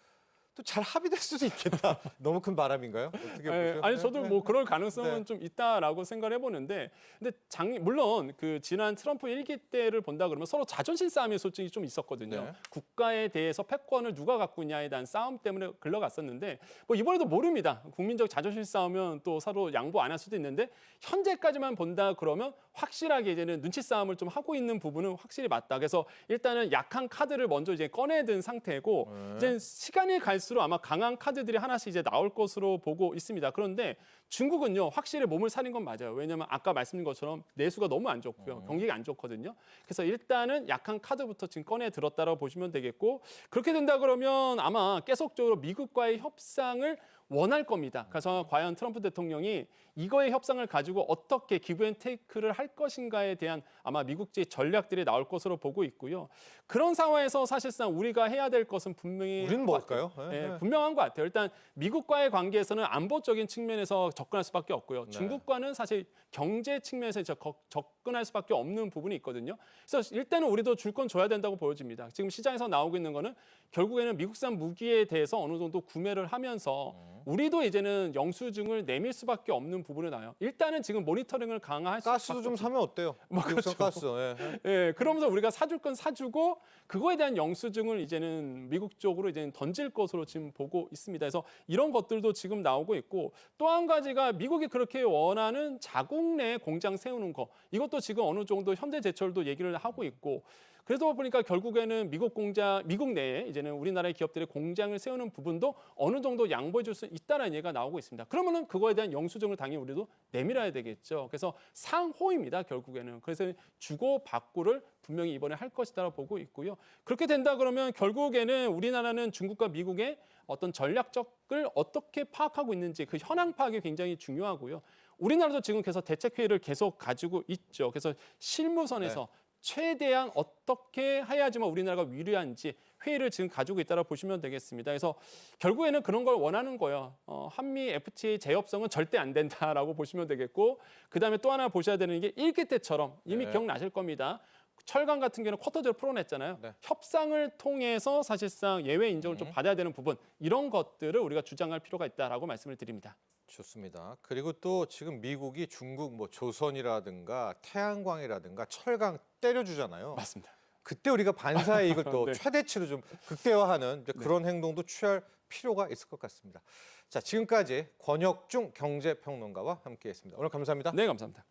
Speaker 1: 또 잘 합의될 수도 있겠다. 너무 큰 바람인가요? 어떻게 보세요?
Speaker 2: 아니 저도
Speaker 1: 네,
Speaker 2: 뭐 그럴 가능성은
Speaker 1: 네.
Speaker 2: 좀 있다라고 생각을 해보는데, 근데 물론 그 지난 트럼프 1기 때를 본다 그러면 서로 자존심 싸움이 솔직히 좀 있었거든요.
Speaker 1: 네.
Speaker 2: 국가에 대해서 패권을 누가 갖고 있냐에 대한 싸움 때문에 흘러갔었는데, 뭐 이번에도 모릅니다. 국민적 자존심 싸우면 또 서로 양보 안 할 수도 있는데, 현재까지만 본다 그러면 확실하게 이제는 눈치 싸움을 좀 하고 있는 부분은 확실히 맞다. 그래서 일단은 약한 카드를 먼저 이제 꺼내든 상태고, 이제 시간이 갈수록 아마 강한 카드들이 하나씩 이제 나올 것으로 보고 있습니다. 그런데 중국은요, 확실히 몸을 사린 건 맞아요. 왜냐하면 아까 말씀드린 것처럼 내수가 너무 안 좋고요, 경기가 안 좋거든요. 그래서 일단은 약한 카드부터 지금 꺼내 들었다라고 보시면 되겠고, 그렇게 된다 그러면 아마 계속적으로 미국과의 협상을 원할 겁니다. 그래서 과연 트럼프 대통령이 이거의 협상을 가지고 어떻게 기브앤테이크를 할 것인가에 대한 아마 미국제 전략들이 나올 것으로 보고 있고요. 그런 상황에서 사실상 우리가 해야 될 것은 분명히
Speaker 1: 우리는 뭘까요?
Speaker 2: 네, 분명한 것 같아요. 일단 미국과의 관계에서는 안보적인 측면에서 접근할 수밖에 없고요.
Speaker 1: 네.
Speaker 2: 중국과는 사실 경제 측면에서 접근할 수밖에 없는 부분이 있거든요. 그래서 일단은 우리도 줄 건 줘야 된다고 보여집니다. 지금 시장에서 나오고 있는 거는 결국에는 미국산 무기에 대해서 어느 정도 구매를 하면서 우리도 이제는 영수증을 내밀 수밖에 없는 부분이 나요. 일단은 지금 모니터링을 강화할 수
Speaker 1: 가스도 좀 사면 어때요?
Speaker 2: 뭐
Speaker 1: 미국산 가스. 예.
Speaker 2: 예, 그러면서 우리가 사줄 건 사주고 그거에 대한 영수증을 이제는 미국 쪽으로 이제는 던질 것으로 지금 보고 있습니다. 그래서 이런 것들도 지금 나오고 있고, 또 한 가지가 미국이 그렇게 원하는 자국 내 공장 세우는 거, 이것도 지금 어느 정도 현대제철도 얘기를 하고 있고, 그래서 보니까 결국에는 미국 내에 이제는 우리나라의 기업들의 공장을 세우는 부분도 어느 정도 양보해 줄 수 있다는 얘기가 나오고 있습니다. 그러면은 그거에 대한 영수증을 당연히 우리도 내밀어야 되겠죠. 그래서 상호입니다, 결국에는. 그래서 주고 받고를 분명히 이번에 할 것이다라고 보고 있고요. 그렇게 된다 그러면 결국에는 우리나라는 중국과 미국의 어떤 전략적을 어떻게 파악하고 있는지 그 현황 파악이 굉장히 중요하고요. 우리나라도 지금 계속 대책회의를 계속 가지고 있죠. 그래서 실무선에서 최대한 어떻게 해야지만 우리나라가 유리한지 회의를 지금 가지고 있다고 보시면 되겠습니다. 그래서 결국에는 그런 걸 원하는 거예요. 한미 FTA 재협상은 절대 안 된다라고 보시면 되겠고, 그다음에 또 하나 보셔야 되는 게 1기 때처럼 이미
Speaker 1: 네.
Speaker 2: 기억나실 겁니다. 철강 같은 경우는 쿼터제로 풀어냈잖아요.
Speaker 1: 네.
Speaker 2: 협상을 통해서 사실상 예외 인정을 좀 받아야 되는 부분, 이런 것들을 우리가 주장할 필요가 있다라고 말씀을 드립니다.
Speaker 1: 좋습니다. 그리고 또 지금 미국이 중국 뭐 조선이라든가 태양광이라든가 철강 때려주잖아요.
Speaker 2: 맞습니다.
Speaker 1: 그때 우리가 반사의 이익을 또
Speaker 2: 네.
Speaker 1: 최대치로 좀 극대화하는 이제 그런 행동도 취할 필요가 있을 것 같습니다. 자, 지금까지 권혁중 경제평론가와 함께했습니다. 오늘 감사합니다.
Speaker 2: 네, 감사합니다.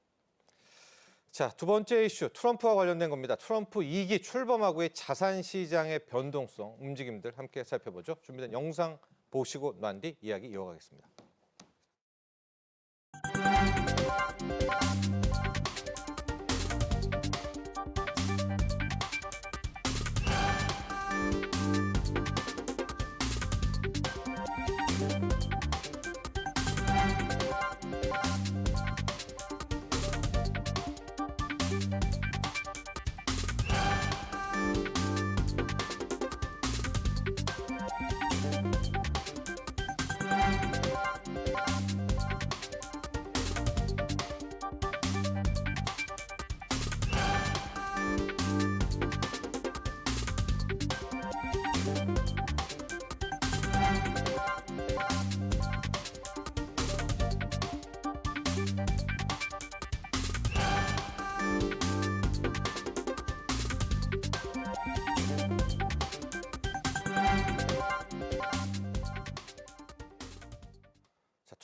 Speaker 1: 자, 두 번째 이슈, 트럼프와 관련된 겁니다. 트럼프 2기 출범하고의 자산시장의 변동성, 움직임들 함께 살펴보죠. 준비된 영상 보시고 난 뒤 이야기 이어가겠습니다.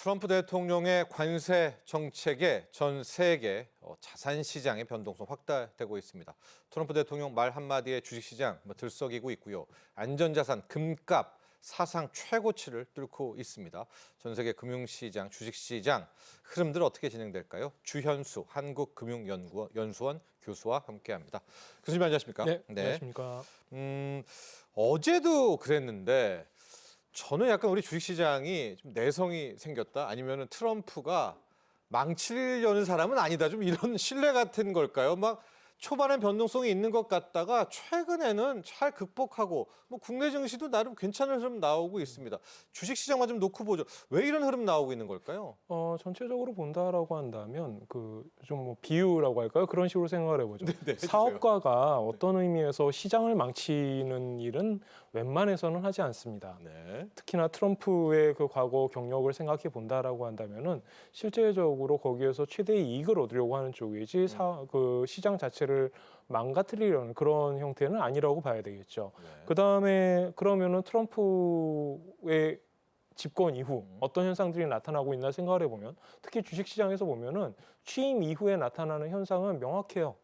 Speaker 1: 트럼프 대통령의 관세 정책에 전 세계 자산 시장의 변동성 확대되고 있습니다. 트럼프 대통령 말 한마디에 주식시장 들썩이고 있고요. 안전자산 금값 사상 최고치를 뚫고 있습니다. 전 세계 금융시장, 주식시장 흐름들 어떻게 진행될까요? 주현수 한국금융연수원 교수와 함께합니다. 교수님 안녕하십니까?
Speaker 3: 네, 안녕하십니까?
Speaker 1: 어제도 그랬는데 저는 약간 우리 주식시장이 좀 내성이 생겼다 아니면은 트럼프가 망치려는 사람은 아니다 좀 이런 신뢰 같은 걸까요? 막 초반엔 변동성이 있는 것 같다가 최근에는 잘 극복하고 뭐 국내 증시도 나름 괜찮은 흐름 나오고 있습니다. 주식시장만 좀 놓고 보죠. 왜 이런 흐름 나오고 있는 걸까요?
Speaker 3: 전체적으로 본다라고 한다면 좀 뭐 비유라고 할까요? 그런 식으로 생각을 해보죠.
Speaker 1: 네, 해주세요.
Speaker 3: 사업가가 어떤 의미에서 시장을 망치는 일은 웬만해서는 하지 않습니다.
Speaker 1: 네.
Speaker 3: 특히나 트럼프의 그 과거 경력을 생각해 본다라고 한다면은 실제적으로 거기에서 최대의 이익을 얻으려고 하는 쪽이지 그 시장 자체를 망가뜨리려는 그런 형태는 아니라고 봐야 되겠죠.
Speaker 1: 네.
Speaker 3: 그다음에 그러면은 트럼프의 집권 이후 어떤 현상들이 나타나고 있나 생각을 해보면 특히 주식시장에서 보면은 취임 이후에 나타나는 현상은 명확해요.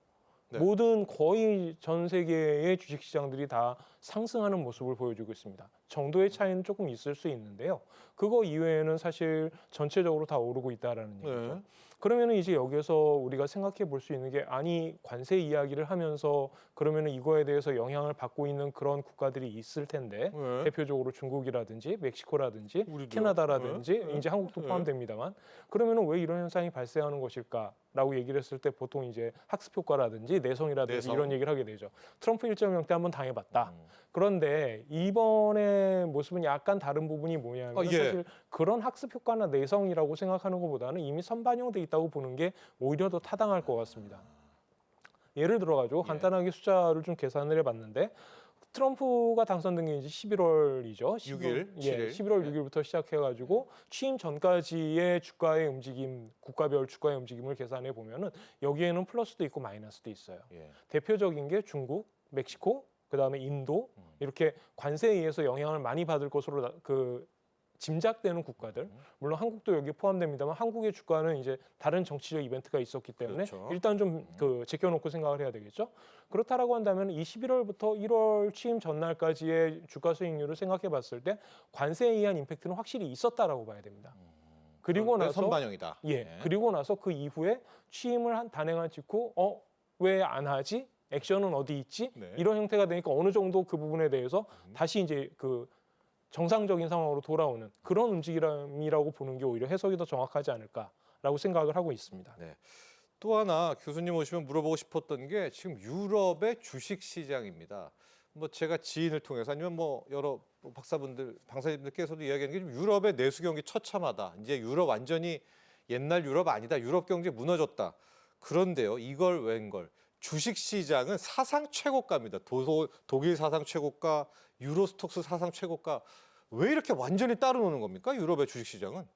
Speaker 1: 네.
Speaker 3: 모든 거의 전 세계의 주식시장들이 다 상승하는 모습을 보여주고 있습니다. 정도의 차이는 조금 있을 수 있는데요. 그거 이외에는 사실 전체적으로 다 오르고 있다라는 얘기죠.
Speaker 1: 네.
Speaker 3: 그러면은 이제 여기에서 우리가 생각해 볼 수 있는 게 아니 관세 이야기를 하면서 그러면은 이거에 대해서 영향을 받고 있는 그런 국가들이 있을 텐데
Speaker 1: 네.
Speaker 3: 대표적으로 중국이라든지 멕시코라든지
Speaker 1: 우리도요.
Speaker 3: 캐나다라든지
Speaker 1: 네.
Speaker 3: 이제 한국도
Speaker 1: 네.
Speaker 3: 포함됩니다만 그러면은 왜 이런 현상이 발생하는 것일까라고 얘기를 했을 때 보통 이제 학습 효과라든지 내성이라든지
Speaker 1: 내성.
Speaker 3: 이런 얘기를 하게 되죠. 트럼프 1.0 때 한번 당해봤다.
Speaker 1: 음.
Speaker 3: 그런데 이번의 모습은 약간 다른 부분이 뭐냐면
Speaker 1: 아, 예.
Speaker 3: 사실 그런 학습 효과나 내성이라고 생각하는 것보다는 이미 선반영돼 있다고 보는 게 오히려 더 타당할 것 같습니다. 예를 들어가지고
Speaker 1: 예.
Speaker 3: 간단하게 숫자를 좀 계산을 해봤는데 트럼프가 당선된 게 이제 11월이죠.
Speaker 1: 6일, 7일.
Speaker 3: 11월
Speaker 1: 네.
Speaker 3: 6일부터 시작해가지고 취임 전까지의 주가의 움직임, 국가별 주가의 움직임을 계산해 보면은 여기에는 플러스도 있고 마이너스도 있어요.
Speaker 1: 예.
Speaker 3: 대표적인 게 중국, 멕시코, 그다음에 인도 이렇게 관세에 의해서 영향을 많이 받을 것으로 짐작되는 국가들. 물론 한국도 여기에 포함됩니다만 한국의 주가는 이제 다른 정치적 이벤트가 있었기 때문에
Speaker 1: 그렇죠.
Speaker 3: 일단 좀 제껴놓고 생각을 해야 되겠죠. 그렇다라고 한다면 이 11월부터 1월 취임 전날까지의 주가 수익률을 생각해 봤을 때 관세에 의한 임팩트는 확실히 있었다라고 봐야 됩니다. 그리고
Speaker 1: 그런데
Speaker 3: 나서
Speaker 1: 선반영이다.
Speaker 3: 예.
Speaker 1: 네.
Speaker 3: 그리고 나서 그 이후에 취임을 단행한 직후 왜 안 하지? 액션은 어디 있지?
Speaker 1: 네.
Speaker 3: 이런 형태가 되니까 어느 정도 그 부분에 대해서 다시 이제 그 정상적인 상황으로 돌아오는 그런 움직임이라고 보는 게 오히려 해석이 더 정확하지 않을까라고 생각을 하고 있습니다.
Speaker 1: 네. 또 하나 교수님 오시면 물어보고 싶었던 게 지금 유럽의 주식 시장입니다. 뭐 제가 지인을 통해서 아니면 뭐 여러 박사분들, 강사님들께서도 이야기하는 게 좀 유럽의 내수 경기 처참하다. 이제 유럽 완전히 옛날 유럽 아니다. 유럽 경제 무너졌다. 그런데요, 이걸 웬걸 주식 시장은 사상 최고가입니다. 독일 사상 최고가, 유로스톡스 사상 최고가. 왜 이렇게 완전히 따로 노는 겁니까? 유럽의 주식 시장은?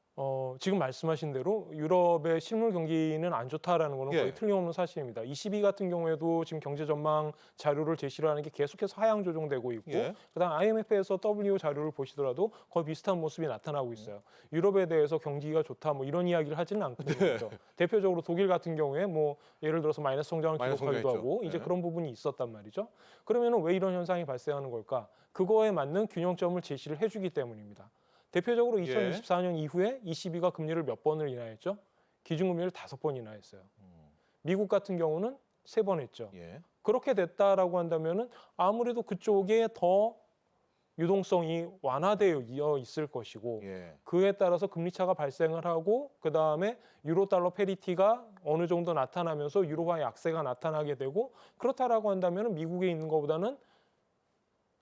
Speaker 3: 지금 말씀하신 대로 유럽의 실물 경기는 안 좋다라는 거는
Speaker 1: 예.
Speaker 3: 거의 틀림없는 사실입니다. ECB 같은 경우에도 지금 경제 전망 자료를 제시를 하는 게 계속해서 하향 조정되고 있고
Speaker 1: 예.
Speaker 3: 그다음 IMF에서 W 자료를 보시더라도 거의 비슷한 모습이 나타나고 있어요. 유럽에 대해서 경기가 좋다 뭐 이런 이야기를 하지는 않거든요. 그렇죠? 대표적으로 독일 같은 경우에 뭐 예를 들어서 마이너스 성장을
Speaker 1: 마이너스
Speaker 3: 기록하기도
Speaker 1: 성장했죠.
Speaker 3: 하고 이제
Speaker 1: 네.
Speaker 3: 그런 부분이 있었단 말이죠. 그러면은 왜 이런 현상이 발생하는 걸까? 그거에 맞는 균형점을 제시를 해주기 때문입니다. 대표적으로 2024년 이후에 ECB가 금리를 몇 번을 인하했죠? 기준금리를 5번 인하했어요. 미국 같은 경우는 3번 했죠.
Speaker 1: 예.
Speaker 3: 그렇게 됐다라고 한다면은 아무래도 그쪽에 더 유동성이 완화되어 있을 것이고
Speaker 1: 예.
Speaker 3: 그에 따라서 금리 차가 발생을 하고 그 다음에 유로 달러 페리티가 어느 정도 나타나면서 유로화 약세가 나타나게 되고 그렇다라고 한다면은 미국에 있는 것보다는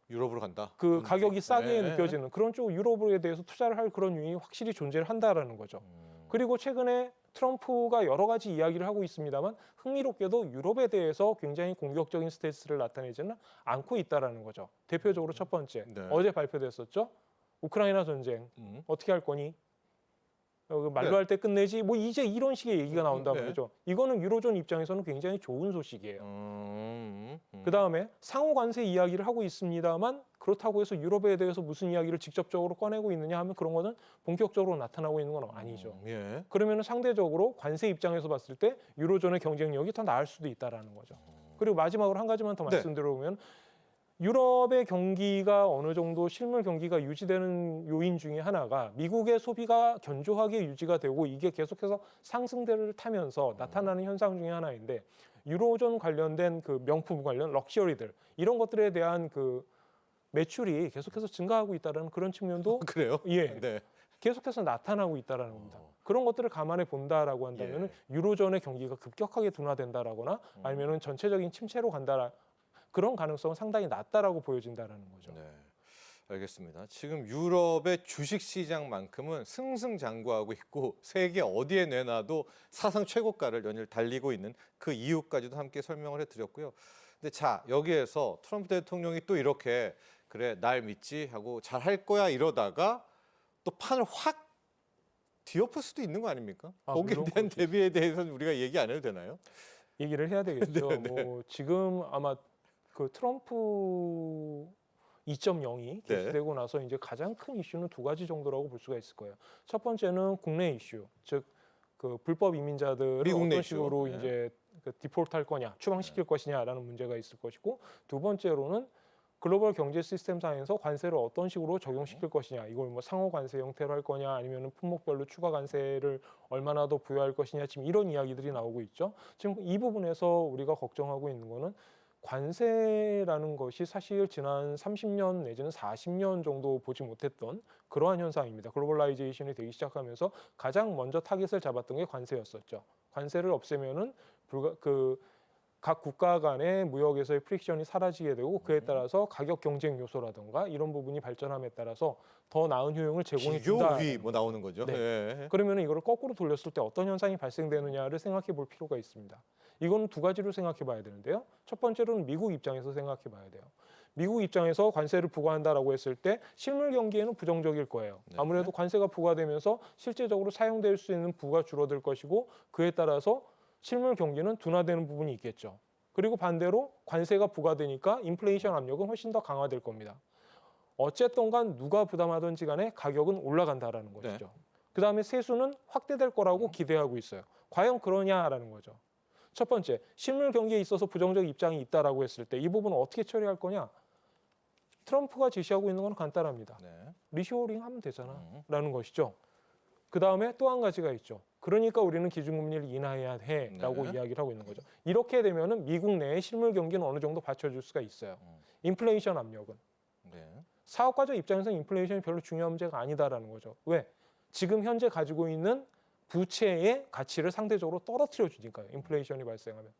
Speaker 1: 유럽으로 간다.
Speaker 3: 그 가격이 싸게
Speaker 1: 네.
Speaker 3: 느껴지는 그런 쪽 유럽에 대해서 투자를 할 그런 유인이 확실히 존재를 한다라는 거죠. 그리고 최근에 트럼프가 여러 가지 이야기를 하고 있습니다만 흥미롭게도 유럽에 대해서 굉장히 공격적인 스탠스를 나타내지는 않고 있다라는 거죠. 대표적으로 첫 번째
Speaker 1: 네.
Speaker 3: 어제 발표됐었죠. 우크라이나 전쟁 어떻게 할 거니? 말로
Speaker 1: 네.
Speaker 3: 할 때 끝내지 뭐 이제 이런 식의 얘기가 나온단
Speaker 1: 네.
Speaker 3: 말이죠. 이거는 유로존 입장에서는 굉장히 좋은 소식이에요. 그다음에 상호 관세 이야기를 하고 있습니다만 그렇다고 해서 유럽에 대해서 무슨 이야기를 직접적으로 꺼내고 있느냐 하면 그런 거는 본격적으로 나타나고 있는 건 아니죠.
Speaker 1: 예.
Speaker 3: 그러면 상대적으로 관세 입장에서 봤을 때 유로존의 경쟁력이 더 나을 수도 있다라는 거죠. 그리고 마지막으로 한 가지만 더
Speaker 1: 네.
Speaker 3: 말씀드려보면 유럽의 경기가 어느 정도 실물 경기가 유지되는 요인 중에 하나가 미국의 소비가 견조하게 유지가 되고 이게 계속해서 상승세를 타면서 나타나는 현상 중에 하나인데 유로존 관련된 그 명품 관련 럭셔리들 이런 것들에 대한 그 매출이 계속해서 증가하고 있다는 그런 측면도
Speaker 1: 그래요?
Speaker 3: 예
Speaker 1: 네.
Speaker 3: 계속해서 나타나고 있다라는 겁니다. 그런 것들을 감안해 본다라고 한다면 유로존의 경기가 급격하게 둔화된다라거나 아니면은 전체적인 침체로 간다라 그런 가능성은 상당히 낮다라고 보여진다라는 거죠.
Speaker 1: 네. 알겠습니다. 지금 유럽의 주식 시장만큼은 승승장구하고 있고 세계 어디에 내놔도 사상 최고가를 연일 달리고 있는 그 이유까지도 함께 설명을 해드렸고요. 근데 자 여기에서 트럼프 대통령이 또 이렇게 그래 날 믿지 하고 잘할 거야 이러다가 또 판을 확 뒤엎을 수도 있는 거 아닙니까? 거기에
Speaker 3: 물론
Speaker 1: 대한
Speaker 3: 그렇겠죠.
Speaker 1: 대비에 대해서는 우리가 얘기 안 해도 되나요?
Speaker 3: 얘기를 해야 되겠죠.
Speaker 1: 네, 네.
Speaker 3: 뭐 지금 아마 그 트럼프 2.0이
Speaker 1: 네.
Speaker 3: 개시되고 나서 이제 가장 큰 이슈는 두 가지 정도라고 볼 수가 있을 거예요. 첫 번째는 국내 이슈, 즉 그 불법 이민자들을
Speaker 1: 미국 내
Speaker 3: 어떤
Speaker 1: 이슈.
Speaker 3: 식으로
Speaker 1: 네.
Speaker 3: 이제 그 디폴트할 거냐, 추방시킬 것이냐라는 문제가 있을 것이고 두 번째로는 글로벌 경제 시스템상에서 관세를 어떤 식으로 적용시킬 것이냐, 이걸 뭐 상호 관세 형태로 할 거냐, 아니면 품목별로 추가 관세를 얼마나 더 부여할 것이냐, 지금 이런 이야기들이 나오고 있죠. 지금 이 부분에서 우리가 걱정하고 있는 거는 관세라는 것이 사실 지난 30년 내지는 40년 정도 보지 못했던 그러한 현상입니다. 글로벌라이제이션이 되기 시작하면서 가장 먼저 타깃을 잡았던 게 관세였었죠. 관세를 없애면은 각 국가 간의 무역에서의 프릭션이 사라지게 되고 그에 따라서 가격 경쟁 요소라든가 이런 부분이 발전함에 따라서 더 나은 효용을 제공해
Speaker 1: 비교
Speaker 3: 준다.
Speaker 1: 우위 뭐 나오는 거죠.
Speaker 3: 네.
Speaker 1: 예.
Speaker 3: 그러면 이거를 거꾸로 돌렸을 때 어떤 현상이 발생되느냐를 생각해 볼 필요가 있습니다. 이건 두 가지로 생각해 봐야 되는데요. 첫 번째로는 미국 입장에서 생각해 봐야 돼요. 미국 입장에서 관세를 부과한다라고 했을 때 실물 경기에는 부정적일 거예요.
Speaker 1: 네.
Speaker 3: 아무래도 관세가 부과되면서 실제적으로 사용될 수 있는 부가 줄어들 것이고 그에 따라서 실물 경기는 둔화되는 부분이 있겠죠. 그리고 반대로 관세가 부과되니까 인플레이션 압력은 훨씬 더 강화될 겁니다. 어쨌든 간 누가 부담하든지 간에 가격은 올라간다라는 것이죠. 그다음에 세수는 확대될 거라고 기대하고 있어요. 과연 그러냐라는 거죠. 첫 번째, 실물 경기에 있어서 부정적 입장이 있다라고 했을 때 이 부분을 어떻게 처리할 거냐? 트럼프가 제시하고 있는 건 간단합니다.
Speaker 1: 네.
Speaker 3: 리쇼어링 하면 되잖아라는 것이죠. 그다음에 또 한 가지가 있죠. 그러니까 우리는 기준금리를 인하해야 해라고 이야기를 하고 있는 거죠. 이렇게 되면은 미국 내의 실물 경기는 어느 정도 받쳐줄 수가 있어요. 인플레이션 압력은.
Speaker 1: 네.
Speaker 3: 사업가적 입장에서는 인플레이션이 별로 중요한 문제가 아니다라는 거죠. 왜? 지금 현재 가지고 있는 부채의 가치를 상대적으로 떨어뜨려 주니까요. 인플레이션이 발생하면.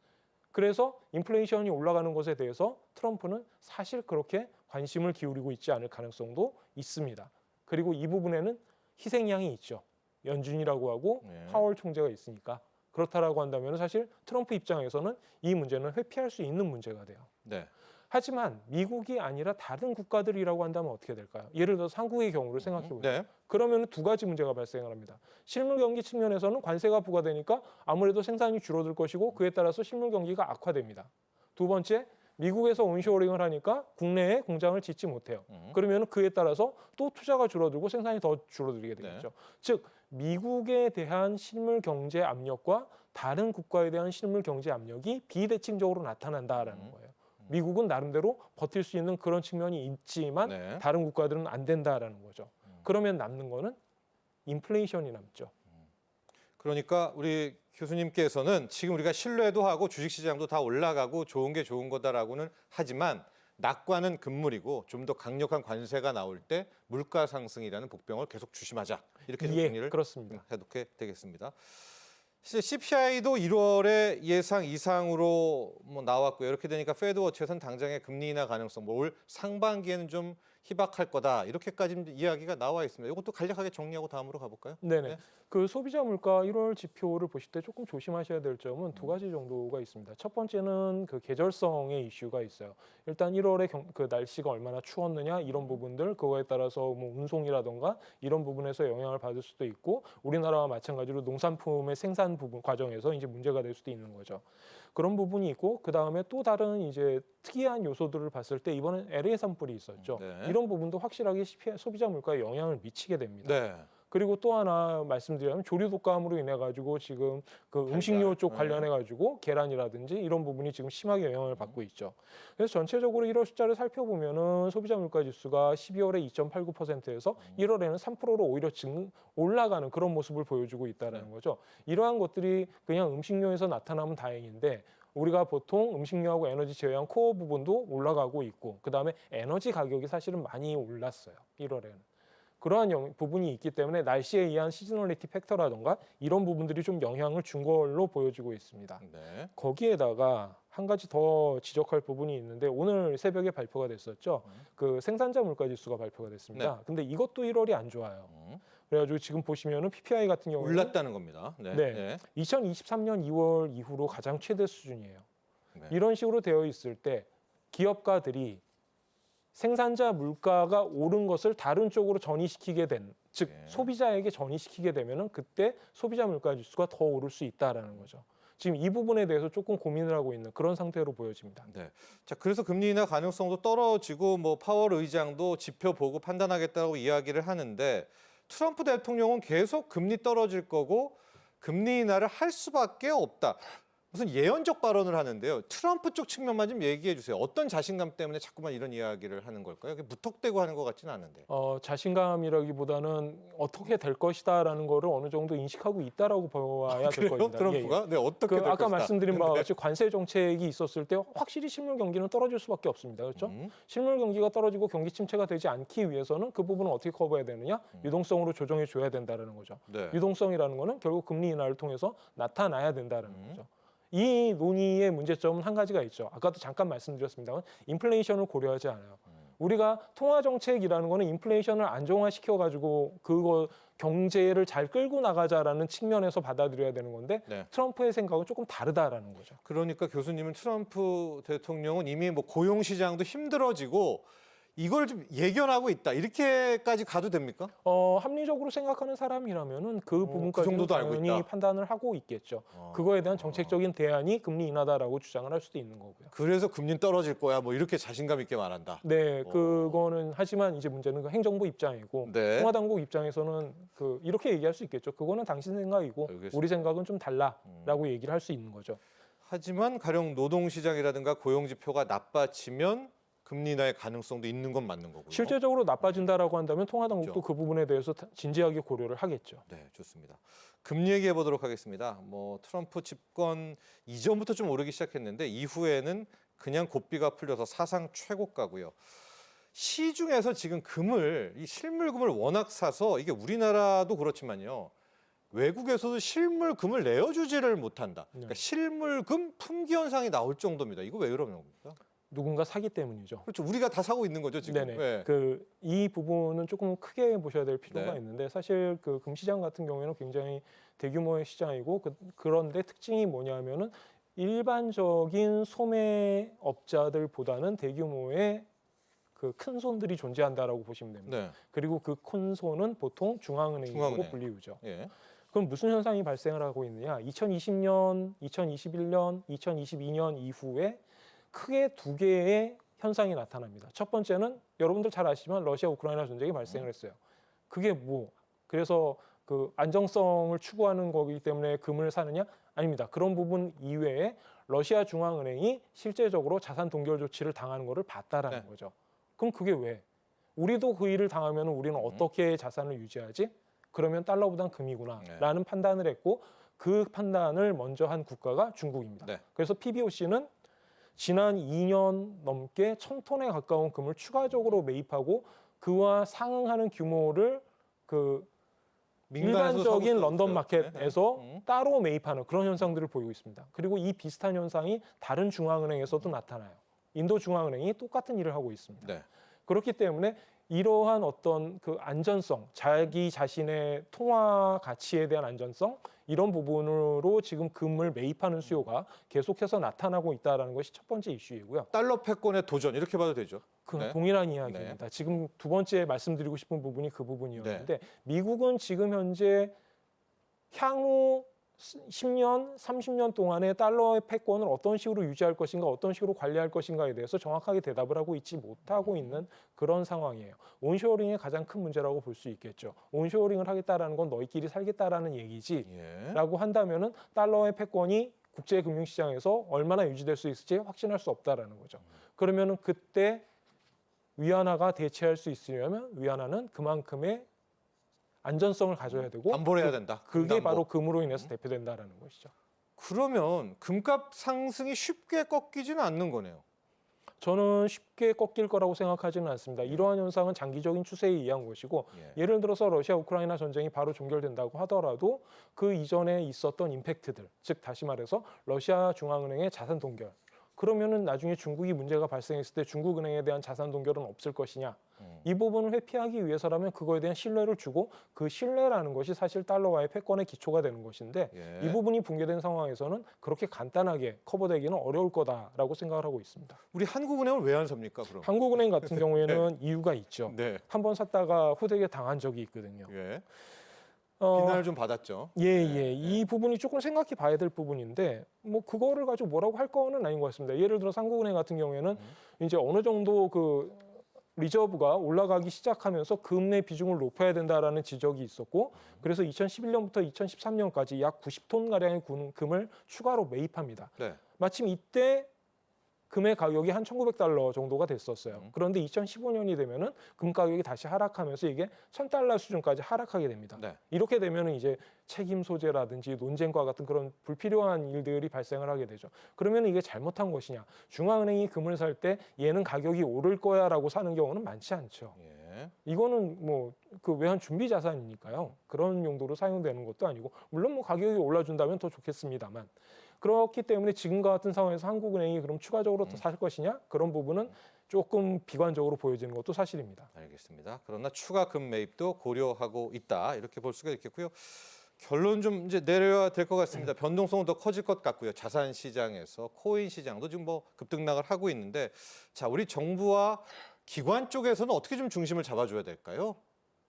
Speaker 3: 그래서 인플레이션이 올라가는 것에 대해서 트럼프는 사실 그렇게 관심을 기울이고 있지 않을 가능성도 있습니다. 그리고 이 부분에는 희생양이 있죠. 연준이라고 하고 파월 총재가 있으니까. 그렇다라고 한다면 사실 트럼프 입장에서는 이 문제는 회피할 수 있는 문제가 돼요.
Speaker 1: 네.
Speaker 3: 하지만 미국이 아니라 다른 국가들이라고 한다면 어떻게 될까요? 예를 들어서 한국의 경우를 생각해 보죠.
Speaker 1: 네.
Speaker 3: 그러면 두 가지 문제가 발생을 합니다. 실물 경기 측면에서는 관세가 부과되니까 아무래도 생산이 줄어들 것이고 그에 따라서 실물 경기가 악화됩니다. 두 번째, 미국에서 온쇼어링을 하니까 국내에 공장을 짓지 못해요. 그러면 그에 따라서 또 투자가 줄어들고 생산이 더 줄어들게 되겠죠. 즉 미국에 대한 실물 경제 압력과 다른 국가에 대한 실물 경제 압력이 비대칭적으로 나타난다라는 거예요. 미국은 나름대로 버틸 수 있는 그런 측면이 있지만 다른 국가들은 안 된다라는 거죠. 그러면 남는 거는 인플레이션이 남죠.
Speaker 1: 그러니까 우리 교수님께서는 지금 우리가 신뢰도 하고 주식시장도 다 올라가고 좋은 게 좋은 거다라고는 하지만 낙관은 금물이고 좀 더 강력한 관세가 나올 때 물가 상승이라는 복병을 계속 조심하자. 이렇게 좀 정리를
Speaker 3: 그렇습니다.
Speaker 1: 해놓게 되겠습니다. 실제 CPI도 1월에 예상 이상으로 뭐 나왔고요. 이렇게 되니까 페드워치에서는 당장의 금리 인하 가능성, 올 상반기에는 좀 희박할 거다. 이렇게까지 이야기가 나와 있습니다. 이것도 간략하게 정리하고 다음으로 가볼까요?
Speaker 3: 네네. 그 소비자 물가 1월 지표를 보실 때 조금 조심하셔야 될 점은 두 가지 정도가 있습니다. 첫 번째는 그 계절성의 이슈가 있어요. 일단 1월에 그 날씨가 얼마나 추웠느냐 이런 부분들 그거에 따라서 뭐 운송이라던가 이런 부분에서 영향을 받을 수도 있고 우리나라와 마찬가지로 농산품의 생산 부분 과정에서 이제 문제가 될 수도 있는 거죠. 그런 부분이 있고 그 다음에 또 다른 이제 특이한 요소들을 봤을 때 이번엔 LA 산불이 있었죠.
Speaker 1: 네.
Speaker 3: 이런 부분도 확실하게 소비자 물가에 영향을 미치게 됩니다.
Speaker 1: 네.
Speaker 3: 그리고 또 하나 말씀드리면 조류 독감으로 인해 가지고 지금 그 음식료 쪽 관련해 가지고 계란이라든지 이런 부분이 지금 심하게 영향을 받고 있죠. 그래서 전체적으로 1월 숫자를 살펴보면은 소비자 물가 지수가 12월에 2.89%에서 1월에는 3%로 오히려 올라가는 그런 모습을 보여주고 있다는 거죠. 이러한 것들이 그냥 음식료에서 나타나면 다행인데 우리가 보통 음식료하고 에너지 제외한 코어 부분도 올라가고 있고 그다음에 에너지 가격이 사실은 많이 올랐어요. 1월에는. 그러한 부분이 있기 때문에 날씨에 의한 시즈널리티 팩터라던가 이런 부분들이 좀 영향을 준 걸로 보여지고 있습니다.
Speaker 1: 네.
Speaker 3: 거기에다가 한 가지 더 지적할 부분이 있는데 오늘 새벽에 발표가 됐었죠. 그 생산자 물가 지수가 발표가 됐습니다. 근데 이것도 1월이 안 좋아요. 그래가지고 지금 보시면은 PPI 같은 경우는
Speaker 1: 올랐다는 겁니다. 네.
Speaker 3: 네. 2023년 2월 이후로 가장 최대 수준이에요.
Speaker 1: 네.
Speaker 3: 이런 식으로 되어 있을 때 기업가들이 생산자 물가가 오른 것을 다른 쪽으로 전이시키게 된, 즉
Speaker 1: 네.
Speaker 3: 소비자에게 전이시키게 되면은 그때 소비자 물가 지수가 더 오를 수 있다라는 거죠. 지금 이 부분에 대해서 조금 고민을 하고 있는 그런 상태로 보여집니다.
Speaker 1: 네. 자, 그래서 금리 인하 가능성도 떨어지고 뭐 파월 의장도 지표 보고 판단하겠다고 이야기를 하는데 트럼프 대통령은 계속 금리 떨어질 거고 금리 인하를 할 수밖에 없다. 무슨 예언적 발언을 하는데요. 트럼프 쪽 측면만 좀 얘기해 주세요. 어떤 자신감 때문에 자꾸만 이런 이야기를 하는 걸까요? 무턱대고 하는 것 같지는 않은데.
Speaker 3: 자신감이라기보다는 어떻게 될 것이다라는 거를 어느 정도 인식하고 있다라고 봐야 될
Speaker 1: 그래요?
Speaker 3: 겁니다.
Speaker 1: 트럼프가? 네, 어떻게 될
Speaker 3: 아까
Speaker 1: 것이다.
Speaker 3: 말씀드린 바와 같이 관세 정책이 있었을 때 확실히 실물 경기는 떨어질 수밖에 없습니다. 그렇죠? 실물 경기가 떨어지고 경기 침체가 되지 않기 위해서는 그 부분을 어떻게 커버해야 되느냐? 유동성으로 조정해 줘야 된다는 거죠.
Speaker 1: 네.
Speaker 3: 유동성이라는 거는 결국 금리 인하를 통해서 나타나야 된다는 거죠. 이 논의의 문제점은 한 가지가 있죠. 아까도 잠깐 말씀드렸습니다만 인플레이션을 고려하지 않아요. 우리가 통화 정책이라는 거는 인플레이션을 안정화시켜 가지고 그거 경제를 잘 끌고 나가자라는 측면에서 받아들여야 되는 건데
Speaker 1: 네.
Speaker 3: 트럼프의 생각은 조금 다르다라는 거죠.
Speaker 1: 그러니까 교수님은 트럼프 대통령은 이미 뭐 고용 시장도 힘들어지고 이걸 좀 예견하고 있다. 이렇게까지 가도 됩니까?
Speaker 3: 합리적으로 생각하는 사람이라면은 그
Speaker 1: 그
Speaker 3: 부분까지
Speaker 1: 정도도 알고
Speaker 3: 당연히
Speaker 1: 있다.
Speaker 3: 판단을 하고 있겠죠. 그거에 대한 정책적인 대안이 금리 인하다라고 주장을 할 수도 있는 거고요.
Speaker 1: 그래서 금리는 떨어질 거야. 뭐 이렇게 자신감 있게 말한다.
Speaker 3: 네, 그거는 하지만 이제 문제는 그 행정부 입장이고
Speaker 1: 네.
Speaker 3: 통화당국 입장에서는 이렇게 얘기할 수 있겠죠. 그거는 당신 생각이고
Speaker 1: 알겠습니다.
Speaker 3: 우리 생각은 좀 달라라고 얘기를 할 수 있는 거죠.
Speaker 1: 하지만 가령 노동시장이라든가 고용지표가 나빠지면 금리 인하의 가능성도 있는 건 맞는 거고요.
Speaker 3: 실제적으로 나빠진다라고 한다면 통화당국도
Speaker 1: 그렇죠.
Speaker 3: 그 부분에 대해서 진지하게 고려를 하겠죠.
Speaker 1: 네, 좋습니다. 금리 얘기해 보도록 하겠습니다. 뭐 트럼프 집권 이전부터 좀 오르기 시작했는데 이후에는 그냥 고비가 풀려서 사상 최고가고요. 시중에서 지금 이 실물금을 워낙 사서 이게 우리나라도 그렇지만요. 외국에서도 실물금을 내어주지를 못한다. 그러니까 실물금 품귀 현상이 나올 정도입니다. 이거 왜 그러는 겁니까?
Speaker 3: 누군가 사기 때문이죠.
Speaker 1: 그렇죠. 우리가 다 사고 있는 거죠 지금.
Speaker 3: 네네.
Speaker 1: 네.
Speaker 3: 이 부분은 조금 크게 보셔야 될 필요가
Speaker 1: 네.
Speaker 3: 있는데 사실 그 금시장 같은 경우에는 굉장히 대규모의 시장이고 그런데 특징이 뭐냐면은 일반적인 소매업자들보다는 대규모의 그 큰 손들이 존재한다라고 보시면 됩니다.
Speaker 1: 네.
Speaker 3: 그리고 그 큰 손은 보통 중앙은행이라고
Speaker 1: 중앙은행.
Speaker 3: 불리우죠.
Speaker 1: 예.
Speaker 3: 그럼 무슨 현상이 발생을 하고 있느냐? 2020년, 2021년, 2022년 이후에 크게 두 개의 현상이 나타납니다. 첫 번째는 여러분들 잘 아시지만 러시아 우크라이나 전쟁이 발생을 했어요. 그게 그래서 그 안정성을 추구하는 거기 때문에 금을 사느냐? 아닙니다. 그런 부분 이외에 러시아 중앙은행이 실제적으로 자산 동결 조치를 당하는 것을 봤다라는 거죠. 그럼 그게 왜? 우리도 그 일을 당하면 우리는 어떻게 자산을 유지하지? 그러면 달러보단 금이구나라는 판단을 했고 그 판단을 먼저 한 국가가 중국입니다.
Speaker 1: 네.
Speaker 3: 그래서 PBOC는 지난 2년 넘게 1000톤에 가까운 금을 추가적으로 매입하고 그와 상응하는 규모를 그 일반적인 런던 마켓에서 따로 매입하는 그런 현상들을 보이고 있습니다. 그리고 이 비슷한 현상이 다른 중앙은행에서도 나타나요. 인도 중앙은행이 똑같은 일을 하고 있습니다.
Speaker 1: 네.
Speaker 3: 그렇기 때문에 이러한 어떤 그 안전성, 자기 자신의 통화 가치에 대한 안전성 이런 부분으로 지금 금을 매입하는 수요가 계속해서 나타나고 있다는 것이 첫 번째 이슈이고요.
Speaker 1: 달러 패권의 도전 이렇게 봐도 되죠.
Speaker 3: 그
Speaker 1: 네.
Speaker 3: 동일한 이야기입니다. 지금 두 번째 말씀드리고 싶은 부분이 그 부분이었는데
Speaker 1: 네.
Speaker 3: 미국은 지금 현재 향후 10년, 30년 동안의 달러의 패권을 어떤 식으로 유지할 것인가, 어떤 식으로 관리할 것인가에 대해서 정확하게 대답을 하고 있지 못하고 있는 그런 상황이에요. 온쇼어링의 가장 큰 문제라고 볼 수 있겠죠. 온쇼어링을 하겠다라는 건 너희끼리 살겠다라는 얘기지
Speaker 1: 예.
Speaker 3: 라고 한다면은 달러의 패권이 국제 금융시장에서 얼마나 유지될 수 있을지 확신할 수 없다라는 거죠. 그러면은 그때 위안화가 대체할 수 있으려면 위안화는 그만큼의 안전성을 가져야 되고
Speaker 1: 담보를 해야 된다.
Speaker 3: 그게
Speaker 1: 금담보.
Speaker 3: 바로 금으로 인해서 대표된다라는 것이죠.
Speaker 1: 그러면 금값 상승이 쉽게 꺾이지는 않는 거네요.
Speaker 3: 저는 쉽게 꺾일 거라고 생각하지는 않습니다. 이러한 현상은 장기적인 추세에 의한 것이고
Speaker 1: 예.
Speaker 3: 예를 들어서 러시아 우크라이나 전쟁이 바로 종결된다고 하더라도 그 이전에 있었던 임팩트들, 즉 다시 말해서 러시아 중앙은행의 자산 동결. 그러면은 나중에 중국이 문제가 발생했을 때 중국은행에 대한 자산 동결은 없을 것이냐. 이 부분을 회피하기 위해서라면 그거에 대한 신뢰를 주고 그 신뢰라는 것이 사실 달러와의 패권의 기초가 되는 것인데
Speaker 1: 예.
Speaker 3: 이 부분이 붕괴된 상황에서는 그렇게 간단하게 커버되기는 어려울 거다라고 생각을 하고 있습니다.
Speaker 1: 우리 한국은행을 왜 안 삽니까? 그럼.
Speaker 3: 한국은행 같은 경우에는 이유가 있죠.
Speaker 1: 네.
Speaker 3: 한번 샀다가 후되게 당한 적이 있거든요.
Speaker 1: 예.
Speaker 3: 어,
Speaker 1: 비난을 좀 받았죠.
Speaker 3: 이 부분이 조금 생각해 봐야 될 부분인데 뭐 그거를 가지고 뭐라고 할 거는 아닌 것 같습니다. 예를 들어 한국은행 같은 경우에는 이제 어느 정도 그 리저브가 올라가기 시작하면서 금의 비중을 높여야 된다라는 지적이 있었고 그래서 2011년부터 2013년까지 약 90톤 가량의 금을 추가로 매입합니다.
Speaker 1: 네.
Speaker 3: 마침 이때 금의 가격이 한 1,900달러 정도가 됐었어요. 그런데 2015년이 되면은 금 가격이 다시 하락하면서 이게 1,000달러 수준까지 하락하게 됩니다.
Speaker 1: 네.
Speaker 3: 이렇게 되면은 이제 책임 소재라든지 논쟁과 같은 그런 불필요한 일들이 발생을 하게 되죠. 그러면 이게 잘못한 것이냐? 중앙은행이 금을 살 때 얘는 가격이 오를 거야라고 사는 경우는 많지 않죠.
Speaker 1: 예.
Speaker 3: 이거는 뭐 그 외환 준비 자산이니까요. 그런 용도로 사용되는 것도 아니고 물론 뭐 가격이 올라준다면 더 좋겠습니다만. 그렇기 때문에 지금과 같은 상황에서 한국은행이 그럼 추가적으로 더 살 것이냐? 그런 부분은 조금 비관적으로 보여지는 것도 사실입니다.
Speaker 1: 알겠습니다. 그러나 추가 금 매입도 고려하고 있다. 이렇게 볼 수가 있겠고요. 결론 좀 이제 내려야 될 것 같습니다. 변동성은 더 커질 것 같고요. 자산 시장에서 코인 시장도 지금 뭐 급등락을 하고 있는데 자, 우리 정부와 기관 쪽에서는 어떻게 좀 중심을 잡아줘야 될까요?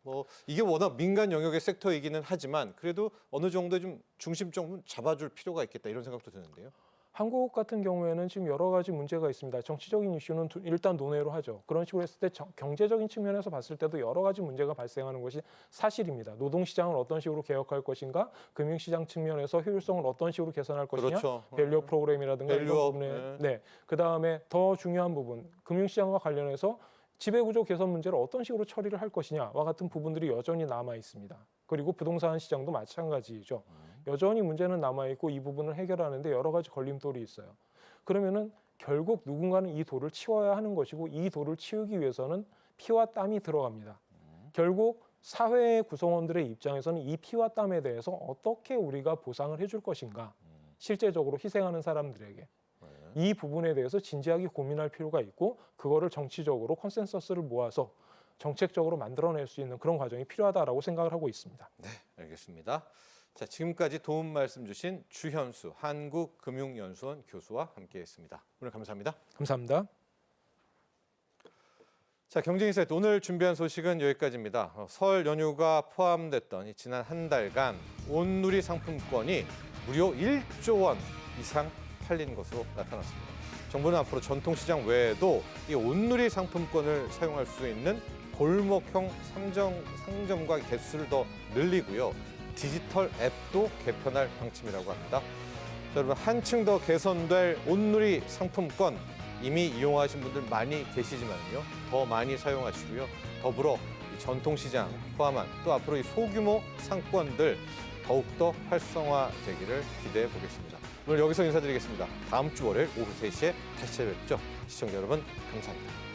Speaker 1: 뭐 이게 워낙 민간 영역의 섹터이기는 하지만 그래도 어느 정도 좀 중심 좀 잡아줄 필요가 있겠다 이런 생각도 드는데요.
Speaker 3: 한국 같은 경우에는 지금 여러 가지 문제가 있습니다. 정치적인 이슈는 일단 논외로 하죠. 그런 식으로 했을 때 경제적인 측면에서 봤을 때도 여러 가지 문제가 발생하는 것이 사실입니다. 노동시장을 어떤 식으로 개혁할 것인가, 금융시장 측면에서 효율성을 어떤 식으로 개선할 것이냐,
Speaker 1: 그렇죠.
Speaker 3: 밸류어 프로그램이라든가 이런
Speaker 1: 밸류업,
Speaker 3: 부분에 그 다음에 더 중요한 부분, 금융시장과 관련해서 지배구조 개선 문제를 어떤 식으로 처리를 할 것이냐와 같은 부분들이 여전히 남아 있습니다. 그리고 부동산 시장도 마찬가지죠. 여전히 문제는 남아 있고 이 부분을 해결하는데 여러 가지 걸림돌이 있어요. 그러면은 결국 누군가는 이 돌을 치워야 하는 것이고 이 돌을 치우기 위해서는 피와 땀이 들어갑니다. 결국 사회 구성원들의 입장에서는 이 피와 땀에 대해서 어떻게 우리가 보상을 해줄 것인가, 실제적으로 희생하는 사람들에게. 이 부분에 대해서 진지하게 고민할 필요가 있고 그거를 정치적으로 컨센서스를 모아서 정책적으로 만들어낼 수 있는 그런 과정이 필요하다라고 생각을 하고 있습니다.
Speaker 1: 네, 알겠습니다. 자, 지금까지 도움 말씀 주신 주현수 한국금융연수원 교수와 함께했습니다. 오늘 감사합니다.
Speaker 3: 감사합니다.
Speaker 1: 자, 경제인사이트 오늘 준비한 소식은 여기까지입니다. 설 연휴가 포함됐던 이 지난 한 달간 온누리 상품권이 무려 1조 원 이상 팔린 것으로 나타났습니다. 정부는 앞으로 전통시장 외에도 이 온누리 상품권을 사용할 수 있는 골목형 상점과 개수를 더 늘리고요. 디지털 앱도 개편할 방침이라고 합니다. 자, 여러분 한층 더 개선될 온누리 상품권 이미 이용하신 분들 많이 계시지만요. 더 많이 사용하시고요. 더불어 이 전통시장 포함한 또 앞으로 이 소규모 상권들 더욱더 활성화되기를 기대해 보겠습니다. 오늘 여기서 인사드리겠습니다. 다음 주 월요일 오후 3시에 다시 찾아뵙죠. 시청자 여러분 감사합니다.